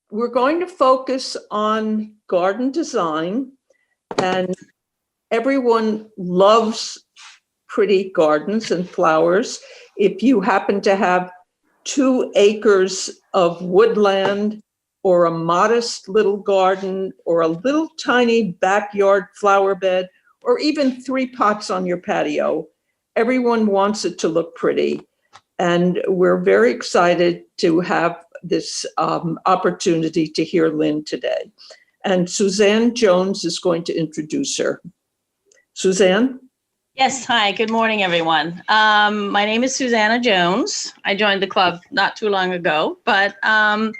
we're going to focus on garden design, and everyone loves pretty gardens and flowers. If you happen to have 2 acres of woodland or a modest little garden or a little tiny backyard flower bed or even 3 pots on your patio, everyone wants it to look pretty. And we're very excited to have this opportunity to hear Lynn today. And Suzanne Jones is going to introduce her. Suzanne? Yes, hi, good morning, everyone. My name is Susanna Jones. I joined the club not too long ago, but I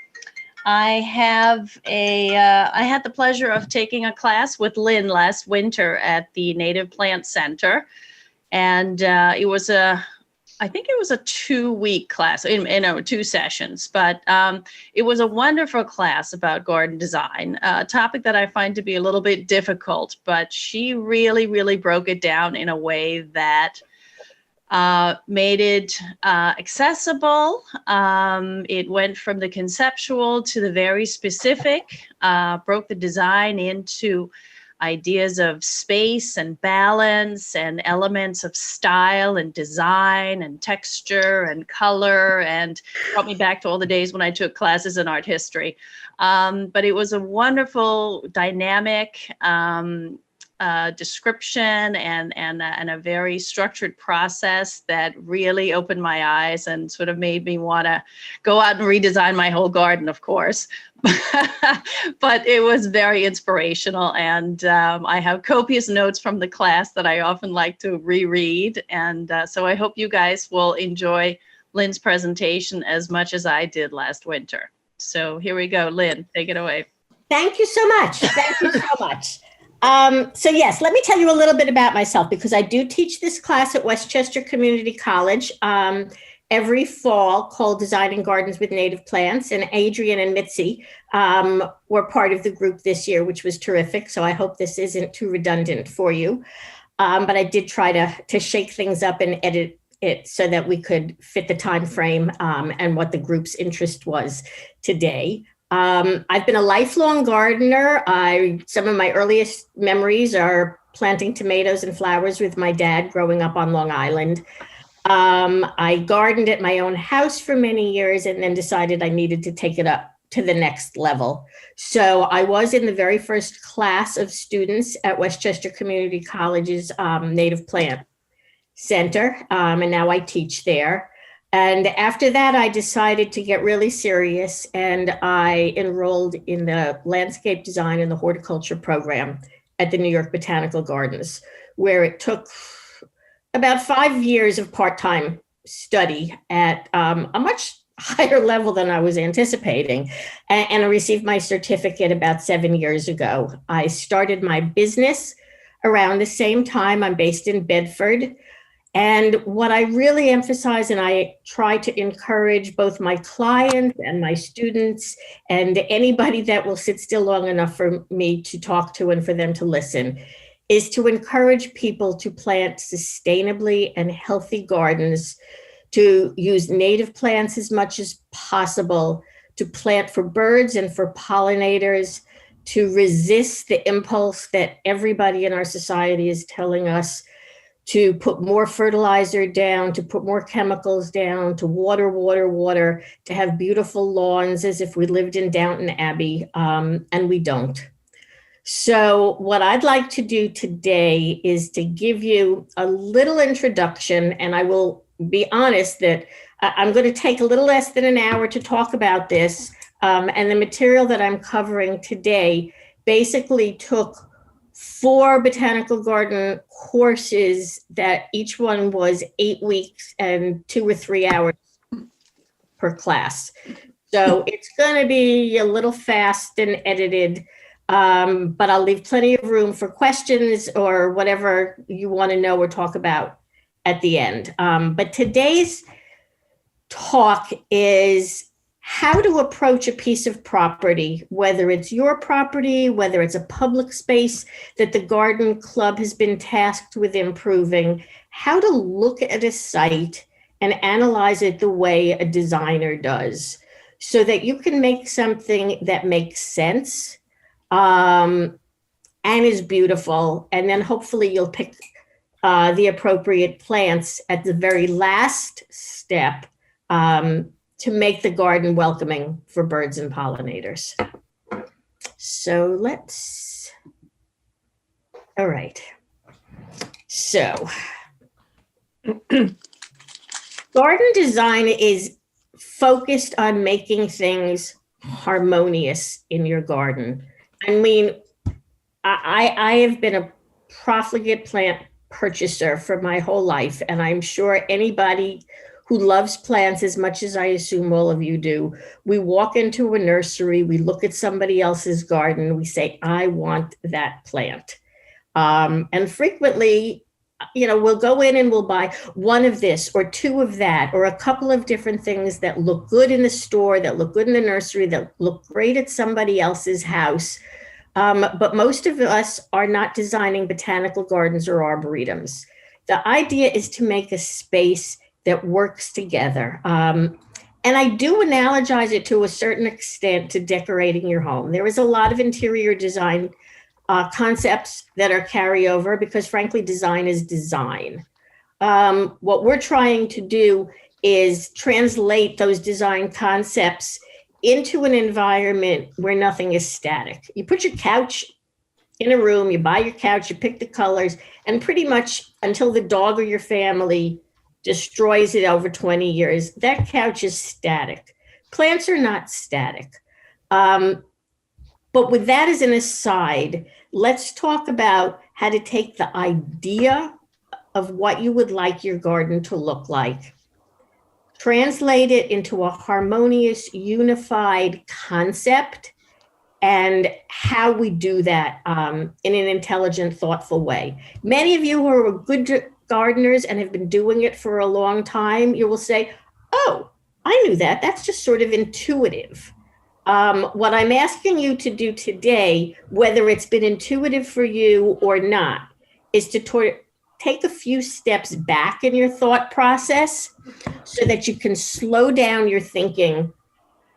had the pleasure of taking a class with Lynn last winter at the Native Plant Center. And I think it was a 2-week class, 2 sessions, but it was a wonderful class about garden design, a topic that I find to be a little bit difficult, but she really, really broke it down in a way that made it accessible. It went from the conceptual to the very specific, broke the design into ideas of space and balance and elements of style and design and texture and color, and brought me back to all the days when I took classes in art history. But it was a wonderful dynamic description and a very structured process that really opened my eyes and sort of made me want to go out and redesign my whole garden, of course. But it was very inspirational, and I have copious notes from the class that I often like to reread, and so I hope you guys will enjoy Lynn's presentation as much as I did last winter. So here we go. Lynn, take it away. Thank you so much. Thank you so much. So yes, let me tell you a little bit about myself, because I do teach this class at Westchester Community College every fall, called Designing Gardens with Native Plants. And Adrian and Mitzi were part of the group this year, which was terrific. So I hope this isn't too redundant for you. But I did try to shake things up and edit it so that we could fit the time frame and what the group's interest was today. I've been a lifelong gardener. Some of my earliest memories are planting tomatoes and flowers with my dad growing up on Long Island. I gardened at my own house for many years and then decided I needed to take it up to the next level. So I was in the very first class of students at Westchester Community College's Native Plant Center, and now I teach there. And after that, I decided to get really serious, and I enrolled in the landscape design and the horticulture program at the New York Botanical Gardens, where it took about 5 years of part-time study at a much higher level than I was anticipating. And I received my certificate about 7 years ago. I started my business around the same time. I'm based in Bedford. And what I really emphasize, and I try to encourage both my clients and my students and anybody that will sit still long enough for me to talk to and for them to listen, is to encourage people to plant sustainably and healthy gardens, to use native plants as much as possible, to plant for birds and for pollinators, to resist the impulse that everybody in our society is telling us to put more fertilizer down, to put more chemicals down, to water, to have beautiful lawns as if we lived in Downton Abbey, and we don't. So what I'd like to do today is to give you a little introduction, and I will be honest that I'm going to take a little less than an hour to talk about this, and the material that I'm covering today basically took 4 botanical garden courses that each one was 8 weeks and 2 or 3 hours per class. So it's going to be a little fast and edited, but I'll leave plenty of room for questions or whatever you want to know or talk about at the end. But today's talk is how to approach a piece of property, whether it's your property, whether it's a public space that the garden club has been tasked with improving, how to look at a site and analyze it the way a designer does. so that you can make something that makes sense and is beautiful. And then hopefully you'll pick the appropriate plants at the very last step to make the garden welcoming for birds and pollinators. So all right. So garden design is focused on making things harmonious in your garden. I mean, I have been a profligate plant purchaser for my whole life, and I'm sure anybody who loves plants as much as I assume all of you do, we walk into a nursery, we look at somebody else's garden, we say, I want that plant. And frequently, we'll go in and we'll buy one of this or two of that, or a couple of different things that look good in the store, that look good in the nursery, that look great at somebody else's house. But most of us are not designing botanical gardens or arboretums. The idea is to make a space that works together. And I do analogize it to a certain extent to decorating your home. There is a lot of interior design concepts that are carryover because frankly, design is design. What we're trying to do is translate those design concepts into an environment where nothing is static. You put your couch in a room, you buy your couch, you pick the colors, and pretty much until the dog or your family destroys it over 20 years, that couch is static. Plants are not static. But with that as an aside, let's talk about how to take the idea of what you would like your garden to look like, translate it into a harmonious, unified concept, and how we do that in an intelligent, thoughtful way. Many of you who are good gardeners and have been doing it for a long time, you will say, oh, I knew that. That's just sort of intuitive. What I'm asking you to do today, whether it's been intuitive for you or not, is to take a few steps back in your thought process so that you can slow down your thinking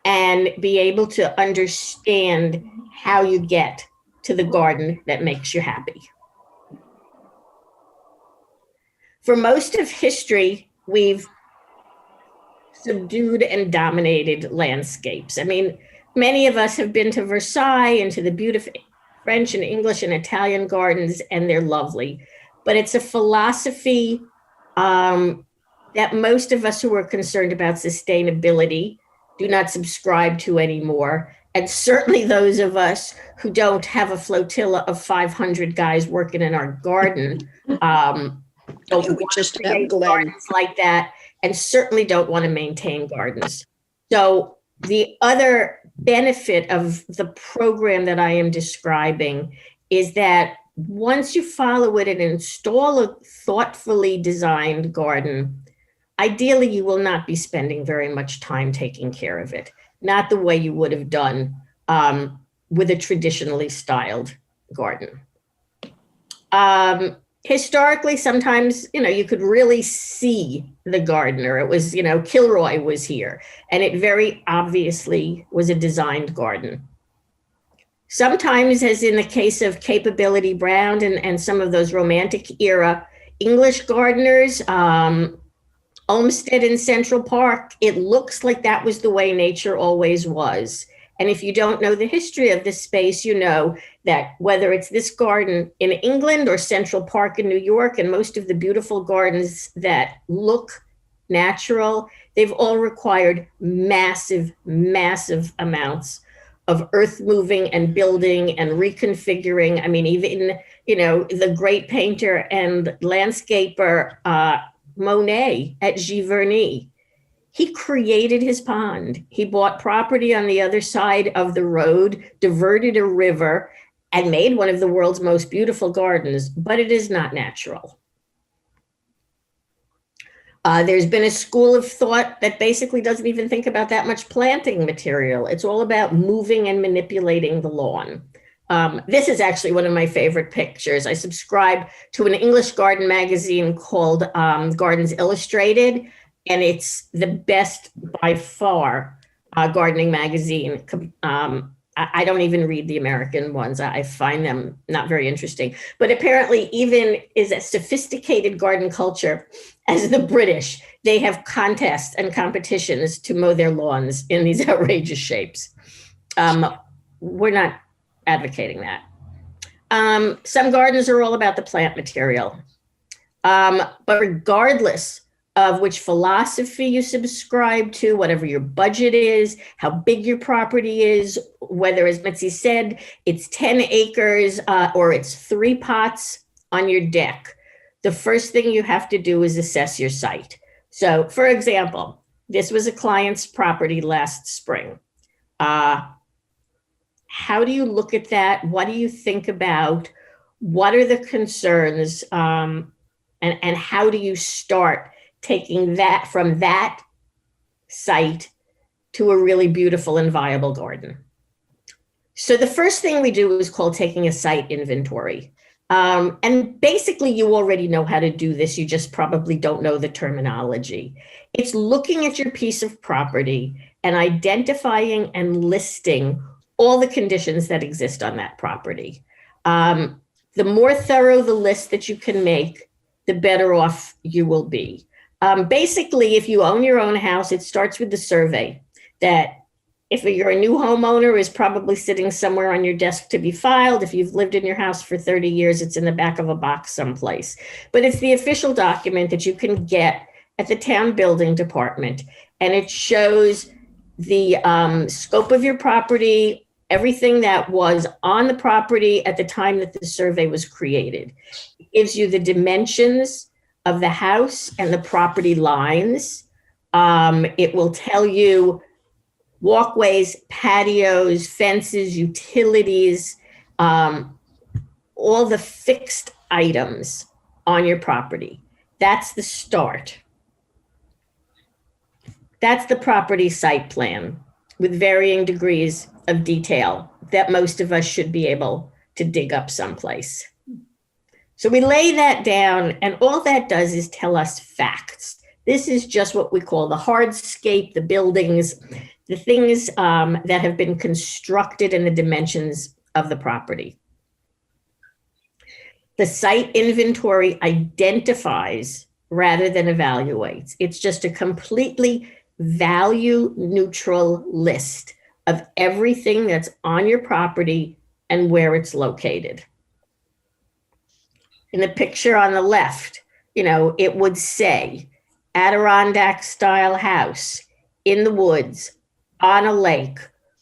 and be able to understand how you get to the garden that makes you happy. For most of history, we've subdued and dominated landscapes. I mean, many of us have been to Versailles and to the beautiful French and English and Italian gardens, and they're lovely. But it's a philosophy that most of us who are concerned about sustainability do not subscribe to anymore. And certainly those of us who don't have a flotilla of 500 guys working in our garden don't want to create gardens like that, and certainly don't want to maintain gardens. So the other benefit of the program that I am describing is that once you follow it and install a thoughtfully designed garden, ideally you will not be spending very much time taking care of it, not the way you would have done with a traditionally styled garden. Historically, sometimes, you could really see the gardener. It was, Kilroy was here, and it very obviously was a designed garden. Sometimes, as in the case of Capability Brown and some of those romantic era English gardeners, Olmsted in Central Park, it looks like that was the way nature always was. And if you don't know the history of this space, you know that whether it's this garden in England or Central Park in New York, and most of the beautiful gardens that look natural, they've all required massive, massive amounts of earth moving and building and reconfiguring. I mean, even, the great painter and landscaper Monet at Giverny, he created his pond. He bought property on the other side of the road, diverted a river, and made one of the world's most beautiful gardens, but it is not natural. There's been a school of thought that basically doesn't even think about that much planting material. It's all about moving and manipulating the lawn. This is actually one of my favorite pictures. I subscribe to an English garden magazine called Gardens Illustrated, and it's the best by far gardening magazine. I don't even read the American ones. I find them not very interesting. But apparently, even is a sophisticated garden culture as the British, they have contests and competitions to mow their lawns in these outrageous shapes. We're not advocating that. Some gardens are all about the plant material. But regardless of which philosophy you subscribe to, whatever your budget is, how big your property is, whether, as Mitzi said, it's 10 acres or it's 3 pots on your deck, the first thing you have to do is assess your site. So, for example, this was a client's property last spring. How do you look at that? What do you think about? What are the concerns? And how do you start taking that from that site to a really beautiful and viable garden? So the first thing we do is called taking a site inventory. And basically you already know how to do this. You just probably don't know the terminology. It's looking at your piece of property and identifying and listing all the conditions that exist on that property. The more thorough the list that you can make, the better off you will be. Basically, if you own your own house, it starts with the survey that if you're a new homeowner is probably sitting somewhere on your desk to be filed. If you've lived in your house for 30 years, it's in the back of a box someplace. But it's the official document that you can get at the town building department. And it shows the scope of your property, everything that was on the property at the time that the survey was created. It gives you the dimensions of the house and the property lines. It will tell you walkways, patios, fences, utilities, all the fixed items on your property. That's the start. That's the property site plan with varying degrees of detail that most of us should be able to dig up someplace. So we lay that down, and all that does is tell us facts. This is just what we call the hardscape, the buildings, the things that have been constructed and the dimensions of the property. The site inventory identifies rather than evaluates. It's just a completely value neutral list of everything that's on your property and where it's located. In the picture on the left, it would say Adirondack style house in the woods on a lake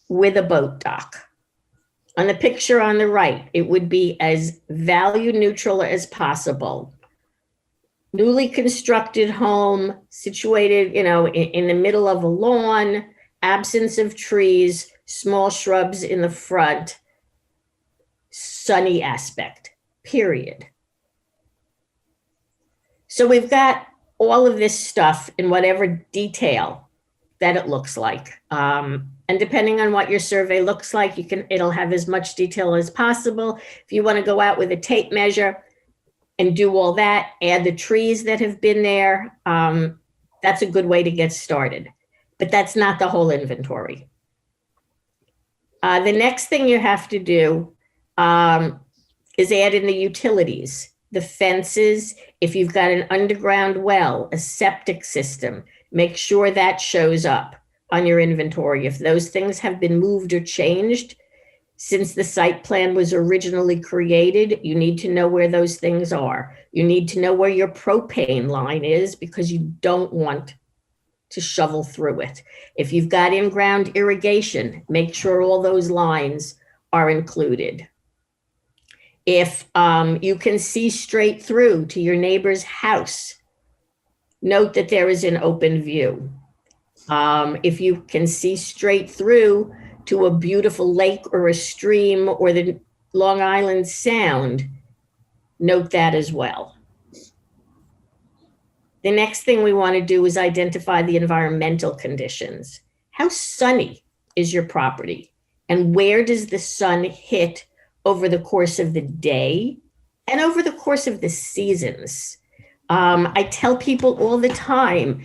with a boat dock. On the picture on the right, it would be as value neutral as possible. Newly constructed home situated, in the middle of a lawn, absence of trees, small shrubs in the front, sunny aspect, period. So we've got all of this stuff in whatever detail that it looks like. And depending on what your survey looks like, it'll have as much detail as possible. If you want to go out with a tape measure and do all that, add the trees that have been there, that's a good way to get started. But that's not the whole inventory. The next thing you have to do is add in the utilities, the fences. If you've got an underground well, a septic system, make sure that shows up on your inventory. If those things have been moved or changed since the site plan was originally created, you need to know where those things are. You need to know where your propane line is because you don't want to shovel through it. If you've got in-ground irrigation, make sure all those lines are included. If you can see straight through to your neighbor's house, note that there is an open view. If you can see straight through to a beautiful lake or a stream or the Long Island Sound, note that as well. The next thing we want to do is identify the environmental conditions. How sunny is your property? And where does the sun hit over the course of the day and over the course of the seasons? I tell people all the time,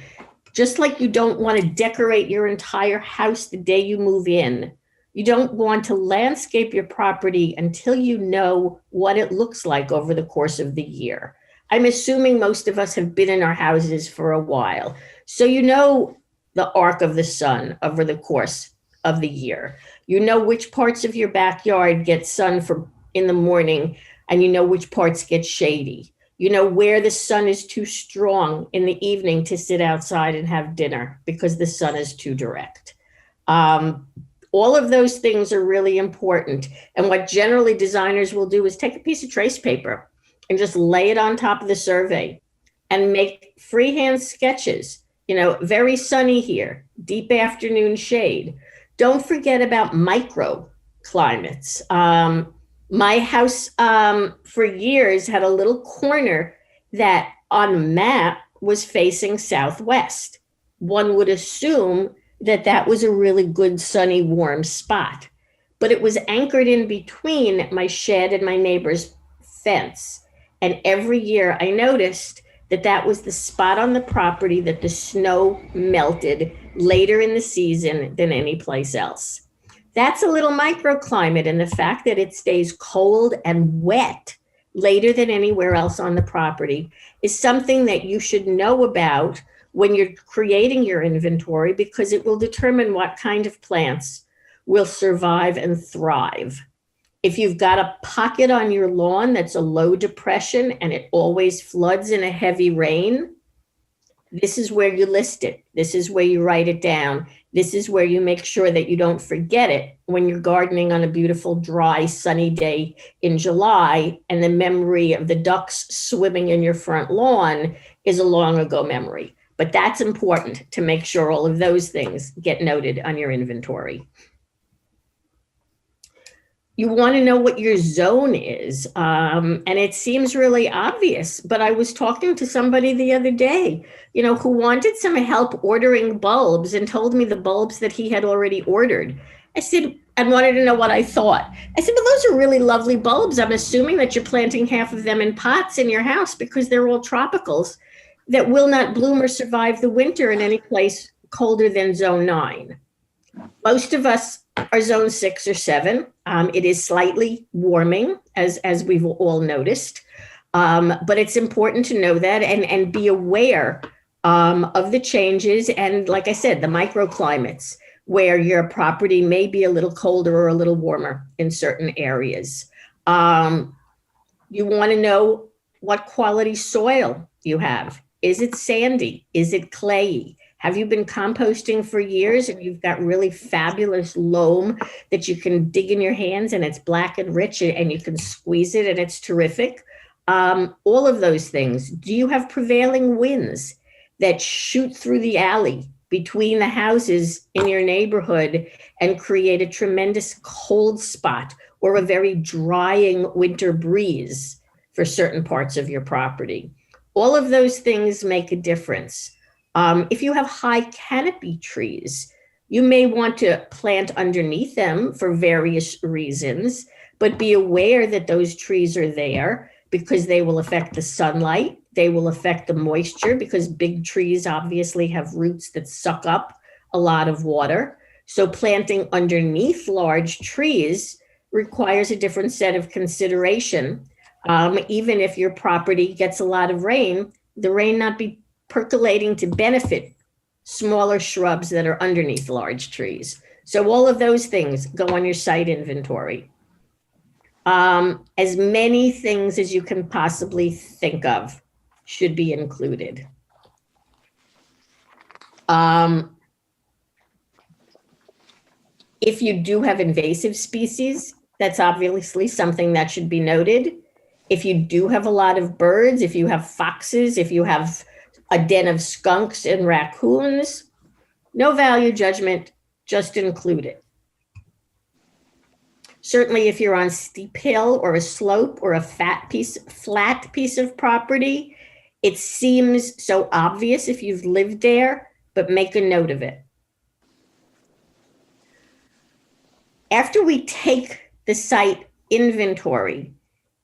Just like you don't want to decorate your entire house the day you move in, you don't want to landscape your property until you know what it looks like over the course of the year. I'm assuming most of us have been in our houses for a while. So you know the arc of the sun over the course of the year. You know which parts of your backyard get sun in the morning, and you know which parts get shady. You know where the sun is too strong in the evening to sit outside and have dinner because the sun is too direct. All of those things are really important. And what generally designers will do is take a piece of trace paper and just lay it on top of the survey and make freehand sketches. You know, very sunny here, deep afternoon shade. Don't forget about microclimates. My house for years had a little corner that on a map was facing southwest. One would assume that that was a really good, sunny, warm spot, but it was anchored in between my shed and my neighbor's fence. And every year I noticed that that was the spot on the property that the snow melted later in the season than any place else. That's a little microclimate, and the fact that it stays cold and wet later than anywhere else on the property is something that you should know about when you're creating your inventory, because it will determine what kind of plants will survive and thrive. If you've got a pocket on your lawn that's a low depression and it always floods in a heavy rain, this is where you list it. This is where you write it down. This is where you make sure that you don't forget it when you're gardening on a beautiful, dry, sunny day in July, and the memory of the ducks swimming in your front lawn is a long ago memory. But that's important to make sure all of those things get noted on your inventory. You want to know what your zone is. And it seems really obvious, but I was talking to somebody the other day, who wanted some help ordering bulbs and told me the bulbs that he had already ordered. I said, and wanted to know what I thought. I said, but those are really lovely bulbs. I'm assuming that you're planting half of them in pots in your house because they're all tropicals that will not bloom or survive the winter in any place colder than zone 9. Most of us are zone 6 or 7. It is slightly warming, as we've all noticed, but it's important to know that and be aware of the changes. And like I said, the microclimates where your property may be a little colder or a little warmer in certain areas. You want to know what quality soil you have. Is it sandy? Is it clayey? Have you been composting for years and you've got really fabulous loam that you can dig in your hands and it's black and rich and you can squeeze it and it's terrific? All of those things. Do you have prevailing winds that shoot through the alley between the houses in your neighborhood and create a tremendous cold spot or a very drying winter breeze for certain parts of your property? All of those things make a difference. If you have high canopy trees, you may want to plant underneath them for various reasons, but be aware that those trees are there because they will affect the sunlight. They will affect the moisture because big trees obviously have roots that suck up a lot of water. So planting underneath large trees requires a different set of consideration. Even if your property gets a lot of rain, the rain not be percolating to benefit smaller shrubs that are underneath large trees. So all of those things go on your site inventory. As many things as you can possibly think of should be included. If you do have invasive species, that's obviously something that should be noted. If you do have a lot of birds, if you have foxes, if you have a den of skunks and raccoons, no value judgment, just include it. Certainly if you're on steep hill or a slope or a flat piece of property, it seems so obvious if you've lived there, but make a note of it. After we take the site inventory,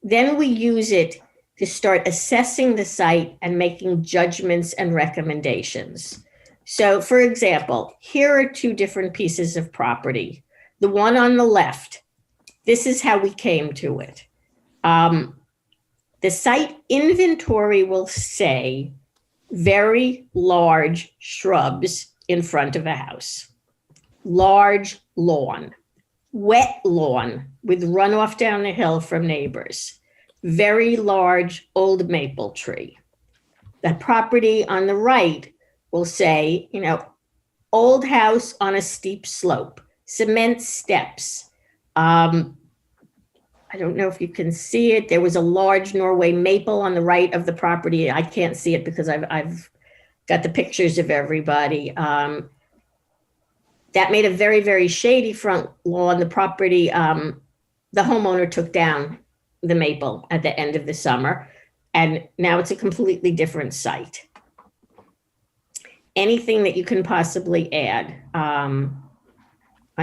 then we use it to start assessing the site and making judgments and recommendations. So for example, here are two different pieces of property. The one on the left, this is how we came to it. The site inventory will say very large shrubs in front of a house, large lawn, wet lawn with runoff down the hill from neighbors, very large old maple tree. The property on the right will say, old house on a steep slope, cement steps. I don't know if you can see it. There was a large Norway maple on the right of the property. I can't see it because I've got the pictures of everybody. That made a very, very shady front lawn. The property, the homeowner took down the maple at the end of the summer, and now it's a completely different site. Anything that you can possibly add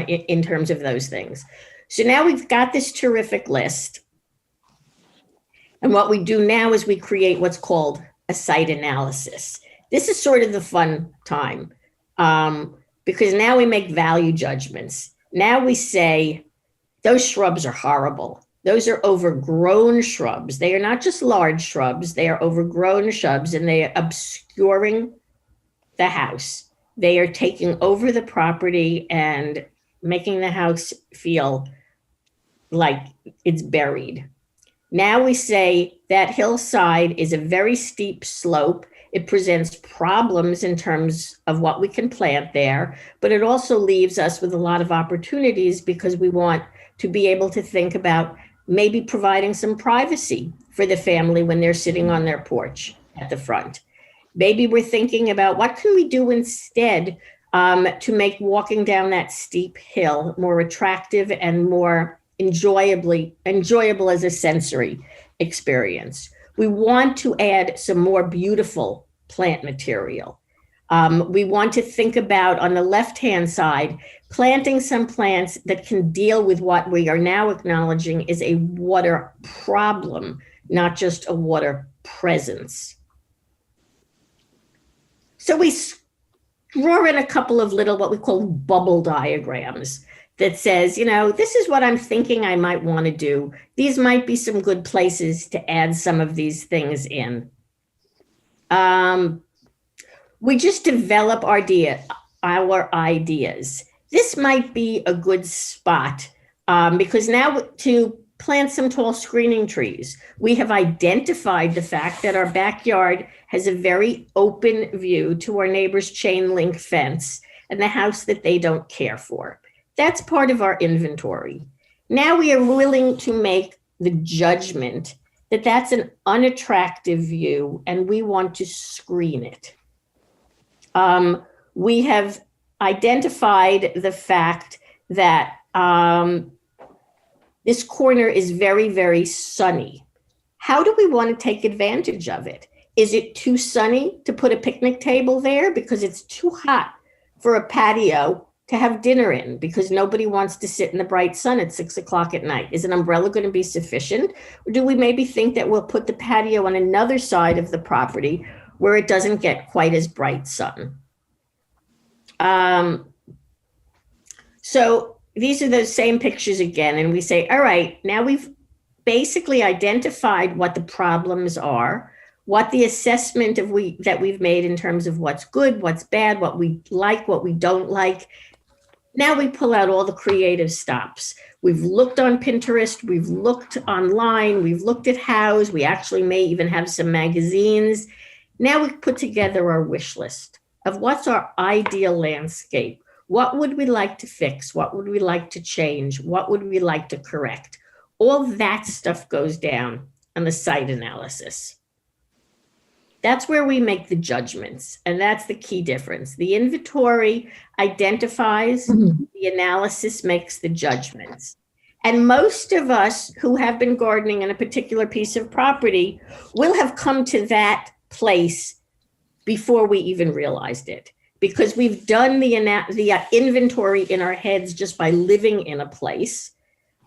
in terms of those things. So now we've got this terrific list. And what we do now is we create what's called a site analysis. This is sort of the fun time because now we make value judgments. Now we say, those shrubs are horrible. Those are overgrown shrubs. They are not just large shrubs, they are overgrown shrubs, and they are obscuring the house. They are taking over the property and making the house feel like it's buried. Now we say that hillside is a very steep slope. It presents problems in terms of what we can plant there, but it also leaves us with a lot of opportunities because we want to be able to think about maybe providing some privacy for the family when they're sitting on their porch at the front. Maybe we're thinking about what can we do instead to make walking down that steep hill more attractive and more enjoyable as a sensory experience. We want to add some more beautiful plant material. We want to think about, on the left-hand side, planting some plants that can deal with what we are now acknowledging is a water problem, not just a water presence. So we draw in a couple of little, what we call bubble diagrams that says, this is what I'm thinking I might want to do. These might be some good places to add some of these things in. We just develop our ideas. This might be a good spot because now to plant some tall screening trees. We have identified the fact that our backyard has a very open view to our neighbor's chain link fence and the house that they don't care for. That's part of our inventory. Now we are willing to make the judgment that that's an unattractive view and we want to screen it. We have identified the fact that this corner is very, very sunny. How do we want to take advantage of it? Is it too sunny to put a picnic table there because it's too hot for a patio to have dinner in because nobody wants to sit in the bright sun at 6 o'clock at night? Is an umbrella going to be sufficient? Or do we maybe think that we'll put the patio on another side of the property where it doesn't get quite as bright sun? So these are those same pictures again, and we say, all right, now we've basically identified what the problems are, what the assessment that we've made in terms of what's good, what's bad, what we like, what we don't like. Now we pull out all the creative stops. We've looked on Pinterest, we've looked online, we've looked at hows, we actually may even have some magazines. Now we've put together our wish list of what's our ideal landscape. What would we like to fix? What would we like to change? What would we like to correct? All that stuff goes down on the site analysis. That's where we make the judgments, and that's the key difference. The inventory identifies, the analysis makes the judgments. And most of us who have been gardening in a particular piece of property will have come to that place before we even realized it, because we've done the inventory in our heads just by living in a place.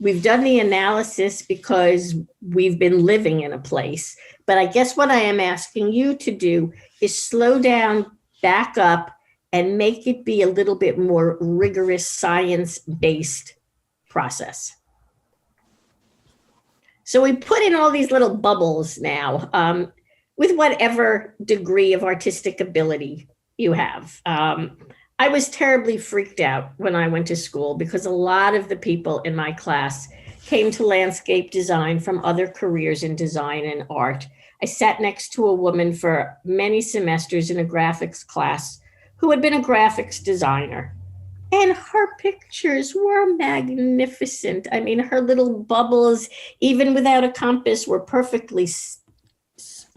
We've done the analysis because we've been living in a place. But I guess what I am asking you to do is slow down, back up, and make it be a little bit more rigorous science-based process. So we put in all these little bubbles now with whatever degree of artistic ability you have. I was terribly freaked out when I went to school because a lot of the people in my class came to landscape design from other careers in design and art. I sat next to a woman for many semesters in a graphics class who had been a graphics designer. And her pictures were magnificent. I mean, her little bubbles, even without a compass, were perfectly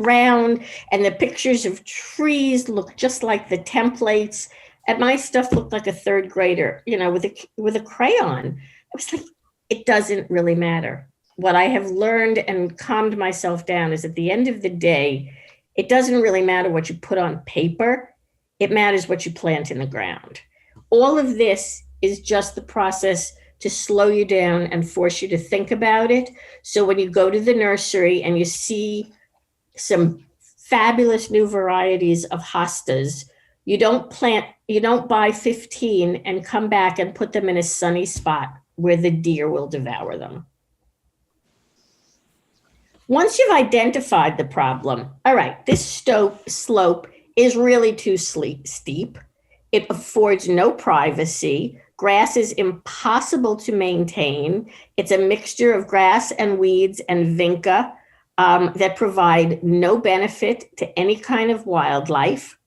round. And the pictures of trees looked just like the templates. And my stuff looked like a third grader, you know, with a crayon. I was like, it doesn't really matter. What I have learned and calmed myself down is at the end of the day, it doesn't really matter what you put on paper. It matters what you plant in the ground. All of this is just the process to slow you down and force you to think about it. So when you go to the nursery and you see some fabulous new varieties of hostas, you don't buy 15 and come back and put them in a sunny spot where the deer will devour them. Once you've identified the problem, all right, this slope is really too steep. It affords no privacy. Grass is impossible to maintain. It's a mixture of grass and weeds and vinca that provide no benefit to any kind of wildlife.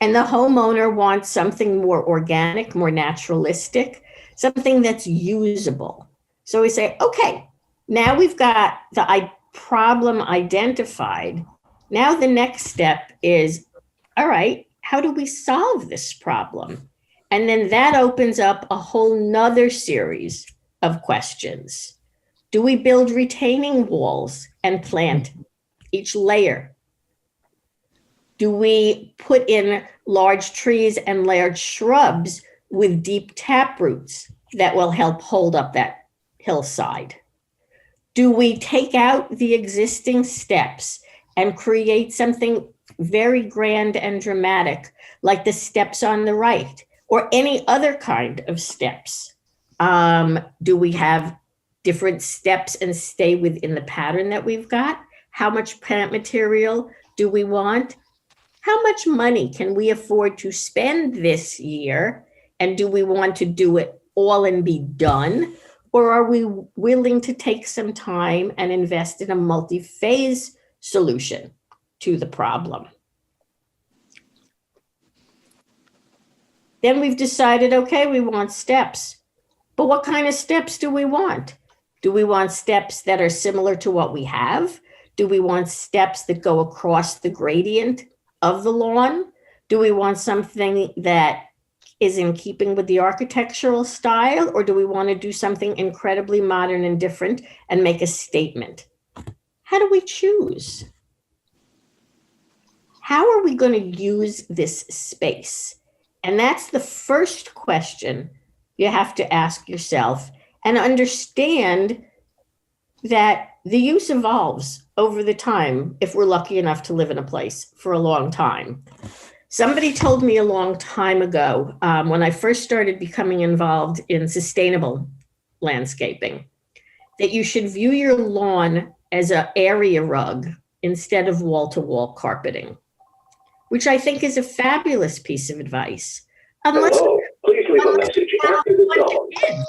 And the homeowner wants something more organic, more naturalistic, something that's usable. So we say, okay, now we've got the problem identified. Now the next step is, all right, how do we solve this problem? And then that opens up a whole nother series of questions. Do we build retaining walls and plant each layer? Do we put in large trees and large shrubs with deep tap roots that will help hold up that hillside? Do we take out the existing steps and create something very grand and dramatic, like the steps on the right, or any other kind of steps? Do we have different steps and stay within the pattern that we've got? How much plant material do we want? How much money can we afford to spend this year? And do we want to do it all and be done? Or are we willing to take some time and invest in a multi-phase solution to the problem? Then we've decided, okay, we want steps. But what kind of steps do we want? Do we want steps that are similar to what we have? Do we want steps that go across the gradient of the lawn? Do we want something that is in keeping with the architectural style, or do we want to do something incredibly modern and different and make a statement? How do we choose? How are we going to use this space? And that's the first question you have to ask yourself, and understand that the use evolves over the time if we're lucky enough to live in a place for a long time. Somebody told me a long time ago, when I first started becoming involved in sustainable landscaping, that you should view your lawn as an area rug instead of wall-to-wall carpeting, which I think is a fabulous piece of advice. Unless please leave a message after the tone. Kids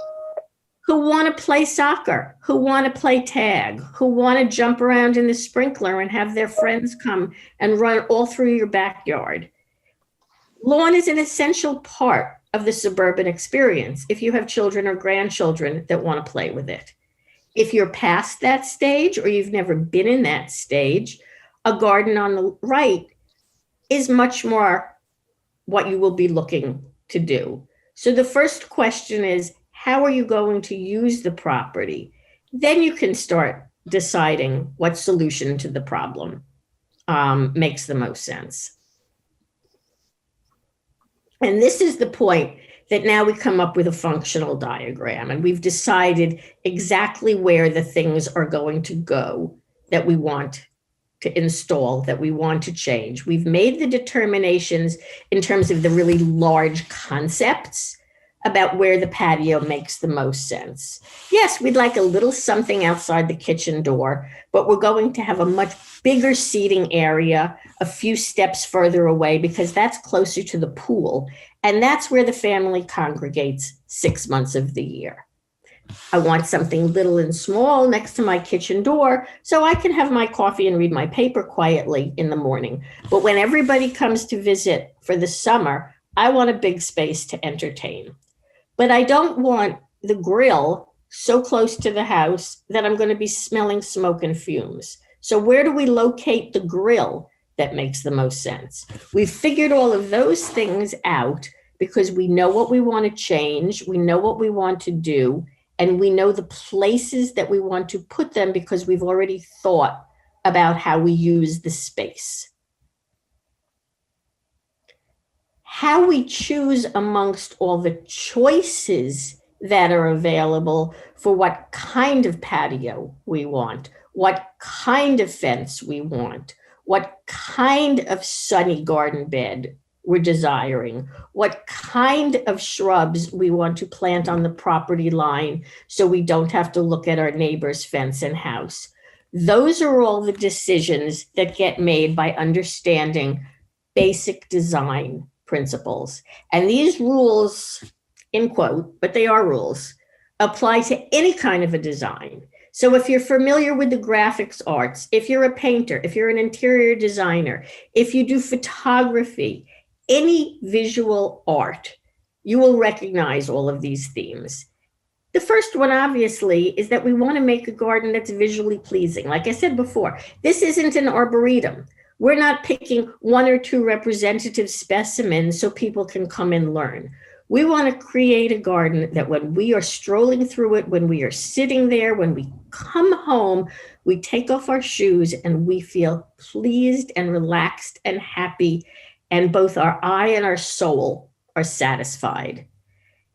who want to play soccer, who want to play tag, who want to jump around in the sprinkler and have their friends come and run all through your backyard. Lawn is an essential part of the suburban experience if you have children or grandchildren that want to play with it. If you're past that stage or you've never been in that stage, a garden on the right is much more what you will be looking to do. So the first question is, how are you going to use the property? Then you can start deciding what solution to the problem makes the most sense. And this is the point that now we come up with a functional diagram, and we've decided exactly where the things are going to go that we want to install that we want to change. We've made the determinations in terms of the really large concepts about where the patio makes the most sense. Yes, we'd like a little something outside the kitchen door, but we're going to have a much bigger seating area a few steps further away because that's closer to the pool. And that's where the family congregates 6 months of the year. I want something little and small next to my kitchen door so I can have my coffee and read my paper quietly in the morning. But when everybody comes to visit for the summer, I want a big space to entertain. But I don't want the grill so close to the house that I'm going to be smelling smoke and fumes. So where do we locate the grill that makes the most sense? We've figured all of those things out because we know what we want to change, we know what we want to do, and we know the places that we want to put them because we've already thought about how we use the space. How we choose amongst all the choices that are available for what kind of patio we want, what kind of fence we want, what kind of sunny garden bed we're desiring, what kind of shrubs we want to plant on the property line so we don't have to look at our neighbor's fence and house. Those are all the decisions that get made by understanding basic design principles. And these rules, in quote, but they are rules, apply to any kind of a design. So if you're familiar with the graphics arts, if you're a painter, if you're an interior designer, if you do photography, any visual art, you will recognize all of these themes. The first one, obviously, is that we want to make a garden that's visually pleasing. Like I said before, this isn't an arboretum. We're not picking one or two representative specimens so people can come and learn. We want to create a garden that when we are strolling through it, when we are sitting there, when we come home, we take off our shoes and we feel pleased and relaxed and happy, and both our eye and our soul are satisfied.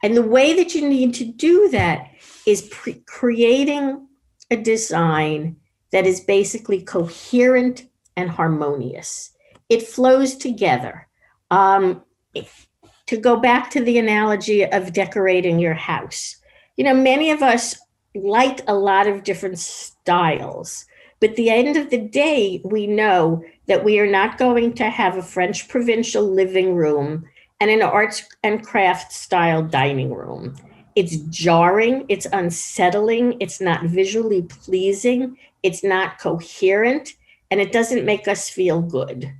And the way that you need to do that is creating a design that is basically coherent and harmonious. It flows together. To go back to the analogy of decorating your house, you know, many of us like a lot of different styles, but at the end of the day, we know that we are not going to have a French provincial living room and an arts and crafts style dining room. It's jarring, it's unsettling, it's not visually pleasing, it's not coherent, and it doesn't make us feel good.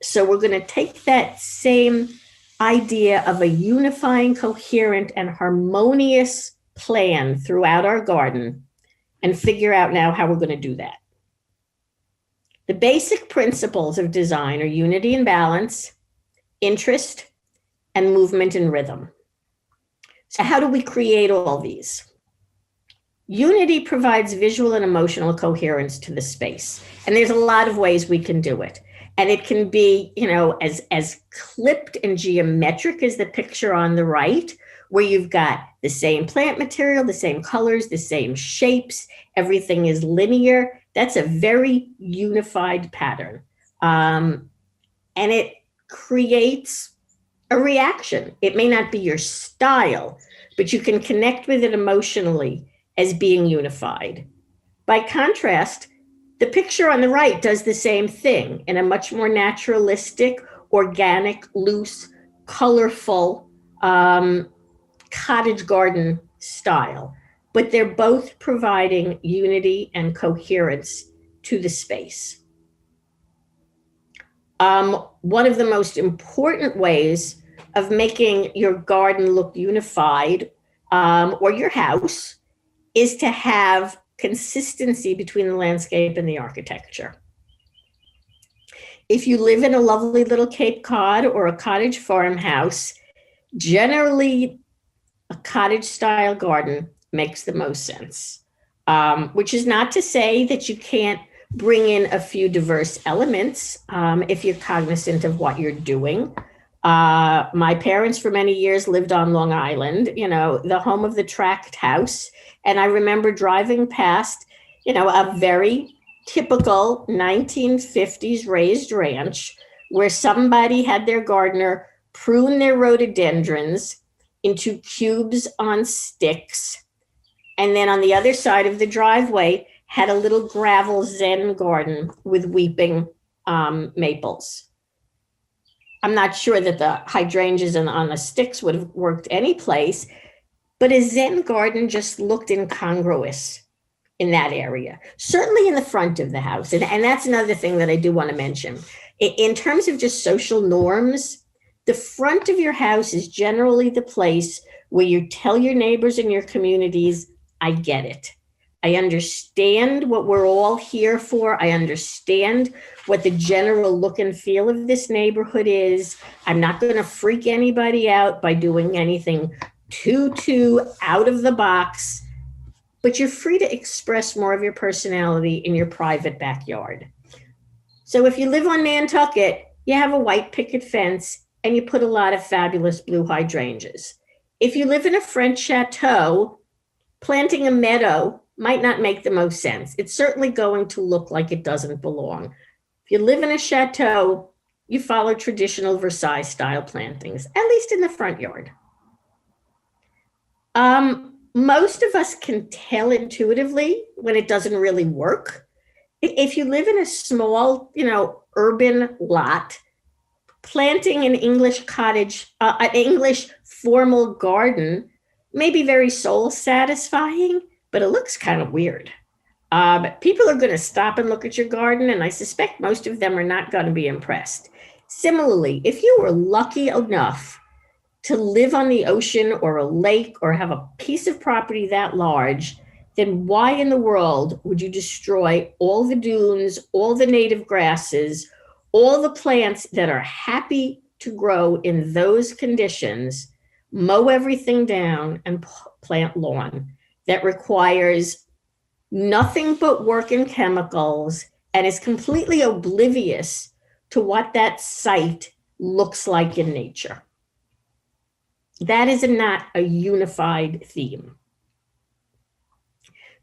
So we're going to take that same idea of a unifying, coherent, and harmonious plan throughout our garden and figure out now how we're going to do that. The basic principles of design are unity and balance, interest, and movement and rhythm. So how do we create all these? Unity provides visual and emotional coherence to the space. And there's a lot of ways we can do it. And it can be, you know, as clipped and geometric as the picture on the right, where you've got the same plant material, the same colors, the same shapes, everything is linear. That's a very unified pattern. And it creates a reaction. It may not be your style, but you can connect with it emotionally as being unified. By contrast, the picture on the right does the same thing in a much more naturalistic, organic, loose, colorful cottage garden style, but they're both providing unity and coherence to the space. One of the most important ways of making your garden look unified, or your house, is to have consistency between the landscape and the architecture. If you live in a lovely little Cape Cod or a cottage farmhouse, generally a cottage style garden makes the most sense, which is not to say that you can't bring in a few diverse elements if you're cognizant of what you're doing. My parents for many years lived on Long Island, you know, the home of the tract house. And I remember driving past, you know, a very typical 1950s raised ranch where somebody had their gardener prune their rhododendrons into cubes on sticks. And then on the other side of the driveway had a little gravel Zen garden with weeping maples. I'm not sure that the hydrangeas on the sticks would have worked any place, but a Zen garden just looked incongruous in that area, certainly in the front of the house. And that's another thing that I do want to mention. In terms of just social norms, the front of your house is generally the place where you tell your neighbors and your communities, I get it. I understand what we're all here for. I understand what the general look and feel of this neighborhood is. I'm not going to freak anybody out by doing anything too out of the box, but you're free to express more of your personality in your private backyard. So if you live on Nantucket, you have a white picket fence and you put a lot of fabulous blue hydrangeas. If you live in a French chateau, planting a meadow might not make the most sense. It's certainly going to look like it doesn't belong. If you live in a chateau, you follow traditional Versailles style plantings, at least in the front yard. Most of us can tell intuitively when it doesn't really work. If you live in a small, urban lot, planting an English cottage, an English formal garden may be very soul satisfying, but it looks kind of weird. People are going to stop and look at your garden, and I suspect most of them are not going to be impressed. Similarly, if you were lucky enough to live on the ocean or a lake or have a piece of property that large, then why in the world would you destroy all the dunes, all the native grasses, all the plants that are happy to grow in those conditions, mow everything down and plant lawn that requires nothing but work and chemicals and is completely oblivious to what that site looks like in nature? That is not a unified theme.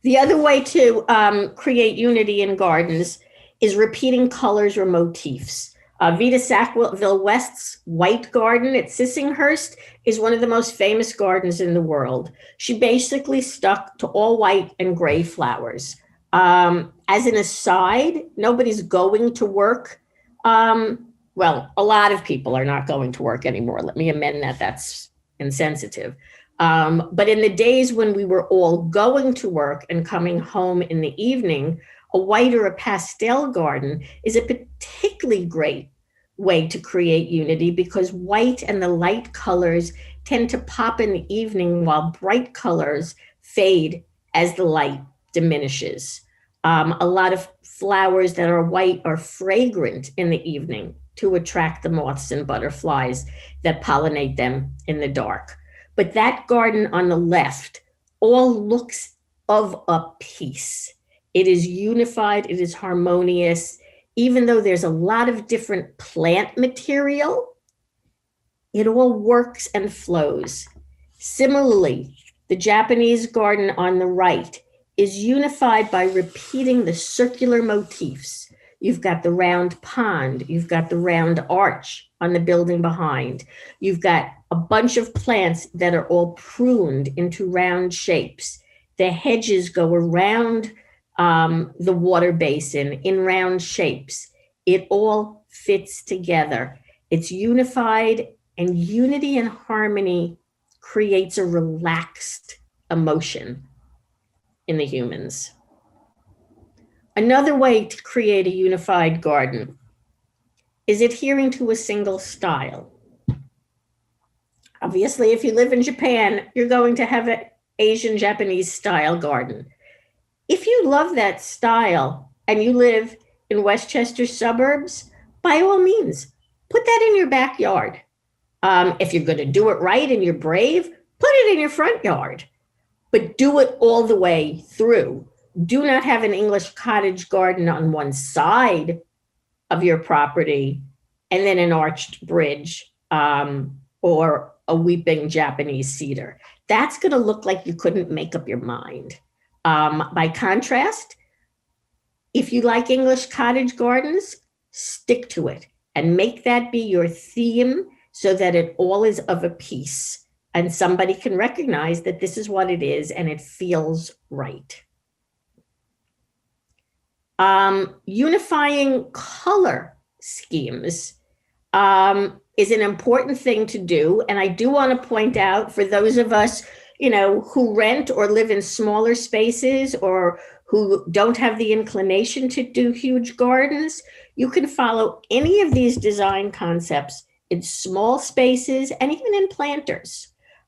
The other way to create unity in gardens is repeating colors or motifs. Vita Sackville West's White Garden at Sissinghurst is one of the most famous gardens in the world. She basically stuck to all white and gray flowers. As an aside, nobody's going to work. Well, a lot of people are not going to work anymore. Let me amend that. That's insensitive. But in the days when we were all going to work and coming home in the evening, a white or a pastel garden is a particularly great way to create unity because white and the light colors tend to pop in the evening while bright colors fade as the light diminishes. A lot of flowers that are white are fragrant in the evening to attract the moths and butterflies that pollinate them in the dark. But that garden on the left all looks of a piece. It is unified, it is harmonious. Even though there's a lot of different plant material, it all works and flows. Similarly, the Japanese garden on the right is unified by repeating the circular motifs. You've got the round pond, you've got the round arch on the building behind. You've got a bunch of plants that are all pruned into round shapes. The hedges go around the water basin in round shapes. It all fits together. It's unified, and unity and harmony creates a relaxed emotion in the humans. Another way to create a unified garden is adhering to a single style. Obviously, if you live in Japan, you're going to have an Asian Japanese style garden. If you love that style and you live in Westchester suburbs, by all means, put that in your backyard. If you're going to do it right and you're brave, put it in your front yard, but do it all the way through. Do not have an English cottage garden on one side of your property and then an arched bridge or a weeping Japanese cedar. That's going to look like you couldn't make up your mind. By contrast, If you like English cottage gardens, stick to it and make that be your theme so that it all is of a piece and somebody can recognize that this is what it is and it feels right. Unifying color schemes is an important thing to do. And I do want to point out for those of us, who rent or live in smaller spaces or who don't have the inclination to do huge gardens, you can follow any of these design concepts in small spaces and even in planters.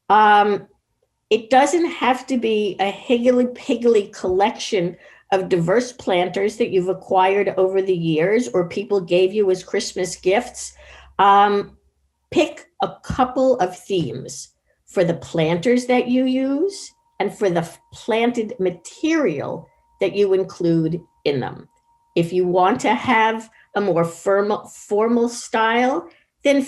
It doesn't have to be a higgledy-piggledy collection of diverse planters that you've acquired over the years or people gave you as Christmas gifts. Pick a couple of themes for the planters that you use and for the planted material that you include in them. If you want to have a more formal style, then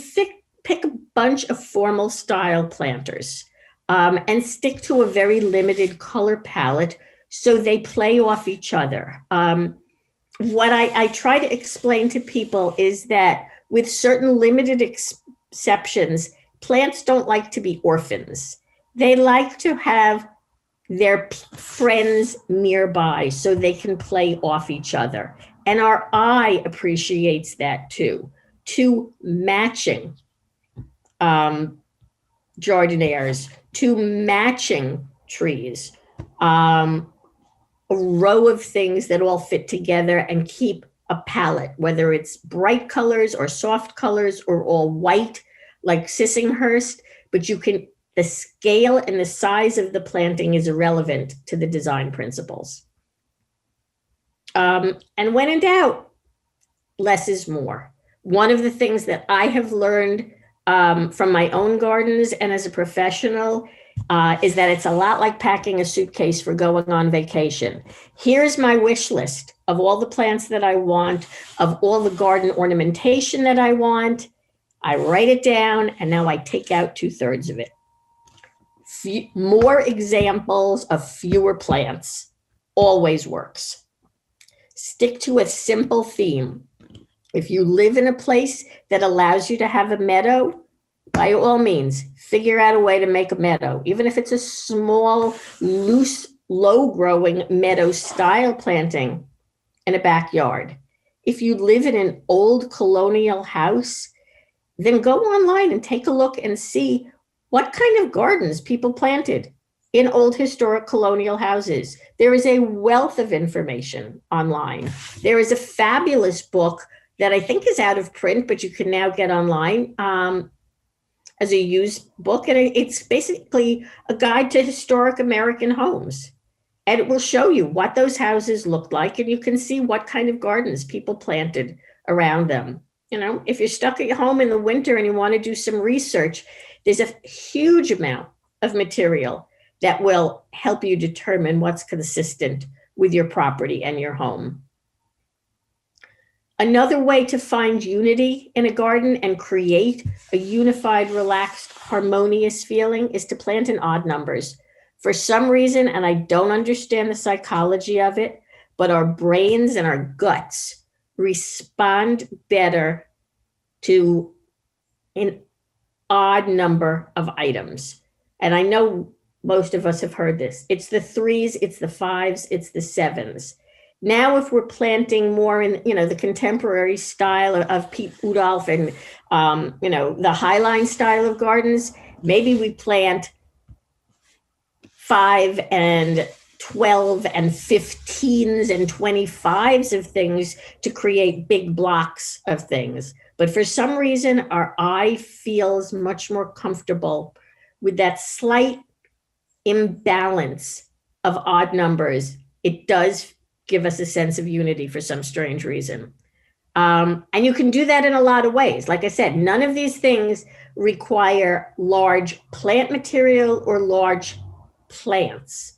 pick a bunch of formal style planters and stick to a very limited color palette so they play off each other. What I try to explain to people is that with certain limited exceptions, plants don't like to be orphans. They like to have their friends nearby so they can play off each other. And our eye appreciates that too. Two matching jardinières, two matching trees, a row of things that all fit together and keep a palette, whether it's bright colors or soft colors or all white like Sissinghurst, but the scale and the size of the planting is irrelevant to the design principles. And when in doubt, less is more. One of the things that I have learned from my own gardens and as a professional is that it's a lot like packing a suitcase for going on vacation. Here's my wish list of all the plants that I want, of all the garden ornamentation that I want. I write it down and now I take out 2/3 of it. More examples of fewer plants always works. Stick to a simple theme. If you live in a place that allows you to have a meadow, by all means, figure out a way to make a meadow, even if it's a small, loose, low-growing meadow style planting in a backyard. If you live in an old colonial house, then go online and take a look and see what kind of gardens people planted in old historic colonial houses. There is a wealth of information online. There is a fabulous book that I think is out of print, but you can now get online as a used book. And it's basically a guide to historic American homes. And it will show you what those houses looked like, and you can see what kind of gardens people planted around them. If you're stuck at home in the winter and you want to do some research, there's a huge amount of material that will help you determine what's consistent with your property and your home. Another way to find unity in a garden and create a unified, relaxed, harmonious feeling is to plant in odd numbers. For some reason, and I don't understand the psychology of it, but our brains and our guts respond better to an odd number of items. And I know most of us have heard this. It's the 3s, it's the 5s, it's the 7s. Now, if we're planting more in, the contemporary style of Pete Udolph and, the Highline style of gardens, maybe we plant 5 and 12 and 15s and 25s of things to create big blocks of things. But for some reason, our eye feels much more comfortable with that slight imbalance of odd numbers. It does give us a sense of unity for some strange reason. And you can do that in a lot of ways. Like I said, none of these things require large plant material or large plants.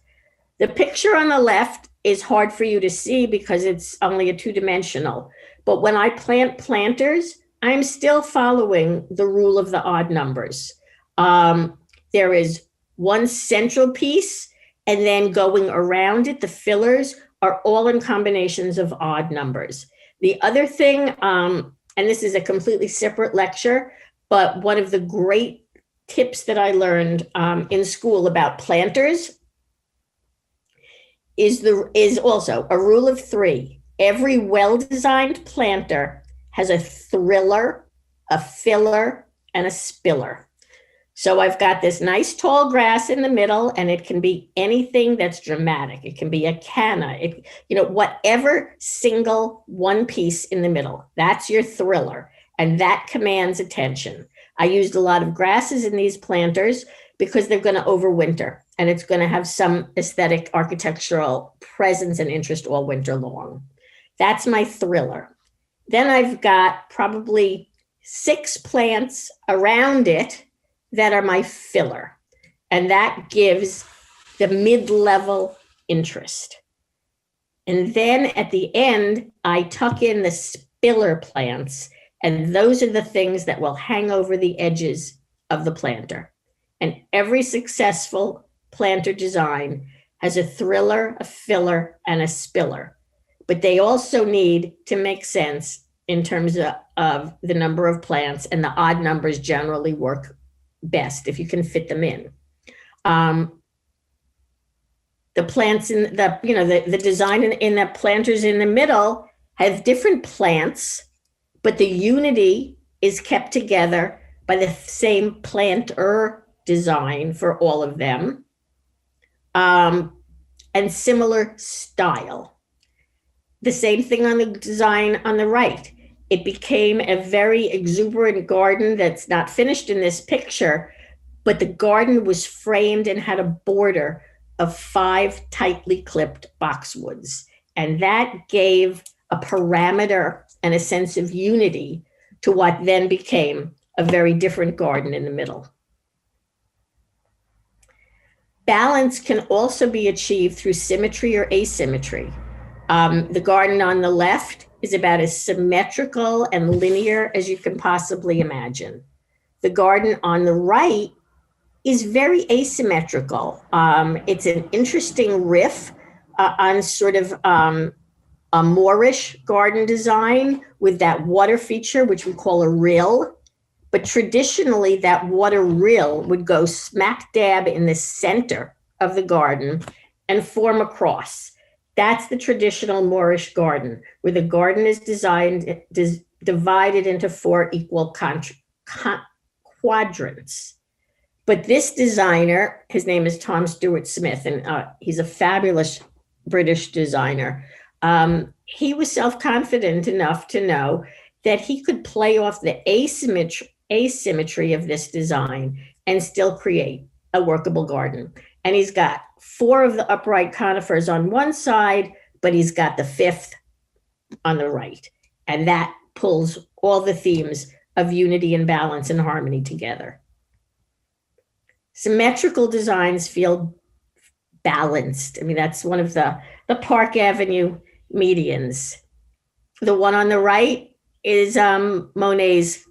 The picture on the left is hard for you to see because it's only a 2-dimensional. But when I plant planters, I'm still following the rule of the odd numbers. There is one central piece, and then going around it, the fillers are all in combinations of odd numbers. The other thing, and this is a completely separate lecture, but one of the great tips that I learned in school about planters is also a rule of three. Every well-designed planter has a thriller, a filler, and a spiller. So I've got this nice tall grass in the middle, and it can be anything that's dramatic. It can be a canna, whatever single one piece in the middle. That's your thriller, and that commands attention. I used a lot of grasses in these planters because they're going to overwinter, and it's going to have some aesthetic architectural presence and interest all winter long. That's my thriller. Then I've got probably 6 plants around it that are my filler. And that gives the mid-level interest. And then at the end, I tuck in the spiller plants. And those are the things that will hang over the edges of the planter. And every successful planter design has a thriller, a filler, and a spiller. But they also need to make sense in terms of the number of plants, and the odd numbers generally work best if you can fit them in. The plants in the design in the planters in the middle have different plants, but the unity is kept together by the same planter design for all of them, and similar style. The same thing on the design on the right. It became a very exuberant garden that's not finished in this picture, but the garden was framed and had a border of 5 tightly clipped boxwoods. And that gave a parameter and a sense of unity to what then became a very different garden in the middle. Balance can also be achieved through symmetry or asymmetry. The garden on the left is about as symmetrical and linear as you can possibly imagine. The garden on the right is very asymmetrical. It's an interesting riff on sort of a Moorish garden design with that water feature, which we call a rill. But traditionally, that water rill would go smack dab in the center of the garden and form a cross. That's the traditional Moorish garden, where the garden is divided into 4 equal quadrants. But this designer, his name is Tom Stewart Smith, and he's a fabulous British designer. He was self-confident enough to know that he could play off the asymmetry of this design and still create a workable garden. And he's got 4 of the upright conifers on one side, but he's got the 5th on the right. And that pulls all the themes of unity and balance and harmony together. Symmetrical designs feel balanced. I mean, that's one of the Park Avenue medians. The one on the right is Monet's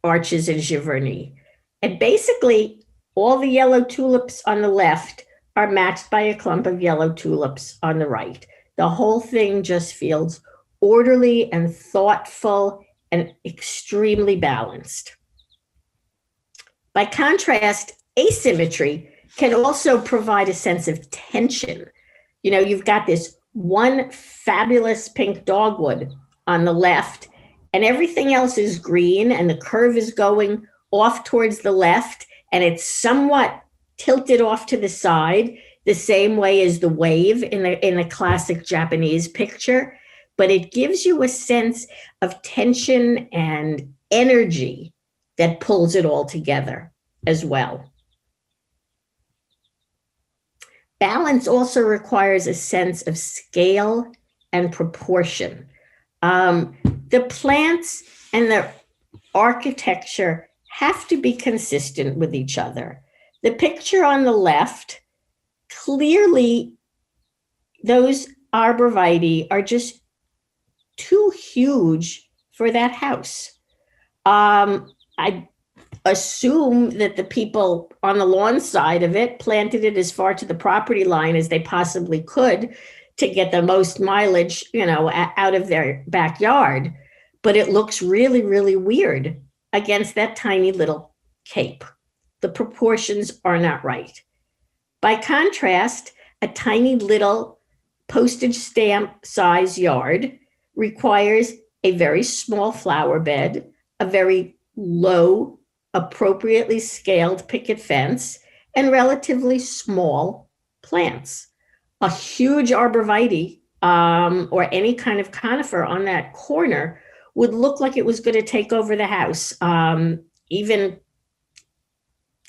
Arches in Giverny. And basically, all the yellow tulips on the left are matched by a clump of yellow tulips on the right. The whole thing just feels orderly and thoughtful and extremely balanced. By contrast, asymmetry can also provide a sense of tension. You know, you've got this one fabulous pink dogwood on the left, and everything else is green, and the curve is going off towards the left, and it's somewhat tilted off to the side, the same way as the wave in the classic Japanese picture. But it gives you a sense of tension and energy that pulls it all together as well. Balance also requires a sense of scale and proportion. The plants and the architecture have to be consistent with each other. The picture on the left, clearly those arborvitae are just too huge for that house. I assume that the people on the lawn side of it planted it as far to the property line as they possibly could, to get the most mileage, out of their backyard. But it looks really, really weird against that tiny little cape. The proportions are not right. By contrast, a tiny little postage stamp size yard requires a very small flower bed, a very low, appropriately scaled picket fence, and relatively small plants. A huge arborvitae or any kind of conifer on that corner would look like it was going to take over the house, even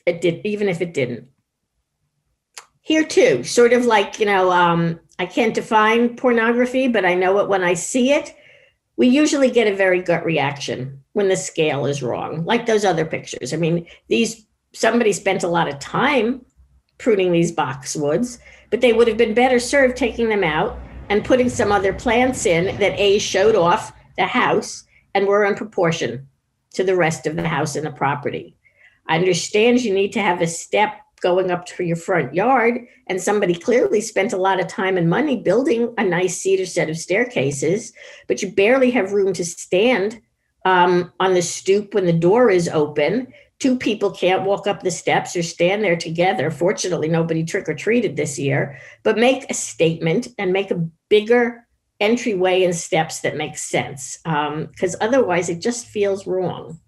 if it didn't. Here too, sort of like, I can't define pornography, but I know it when I see it. We usually get a very gut reaction when the scale is wrong, like those other pictures. I mean, somebody spent a lot of time pruning these boxwoods, but they would have been better served taking them out and putting some other plants in that showed off the house and were in proportion to the rest of the house and the property. I understand you need to have a step going up to your front yard, and somebody clearly spent a lot of time and money building a nice cedar set of staircases, but you barely have room to stand on the stoop when the door is open. Two people can't walk up the steps or stand there together. Fortunately, nobody trick-or-treated this year, but make a statement and make a bigger entryway and steps that make sense, because otherwise it just feels wrong.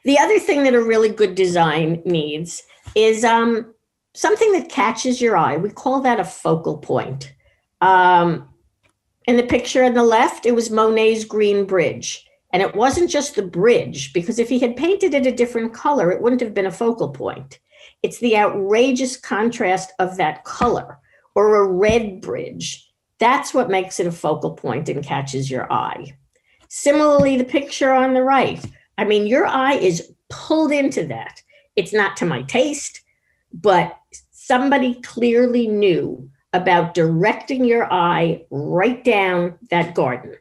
The other thing that a really good design needs is something that catches your eye. We call that a focal point. In the picture on the left, it was Monet's Green Bridge. And it wasn't just the bridge, because if he had painted it a different color, it wouldn't have been a focal point. It's the outrageous contrast of that color, or a red bridge. That's what makes it a focal point and catches your eye. Similarly, the picture on the right, I mean, your eye is pulled into that. It's not to my taste, but somebody clearly knew about directing your eye right down that garden.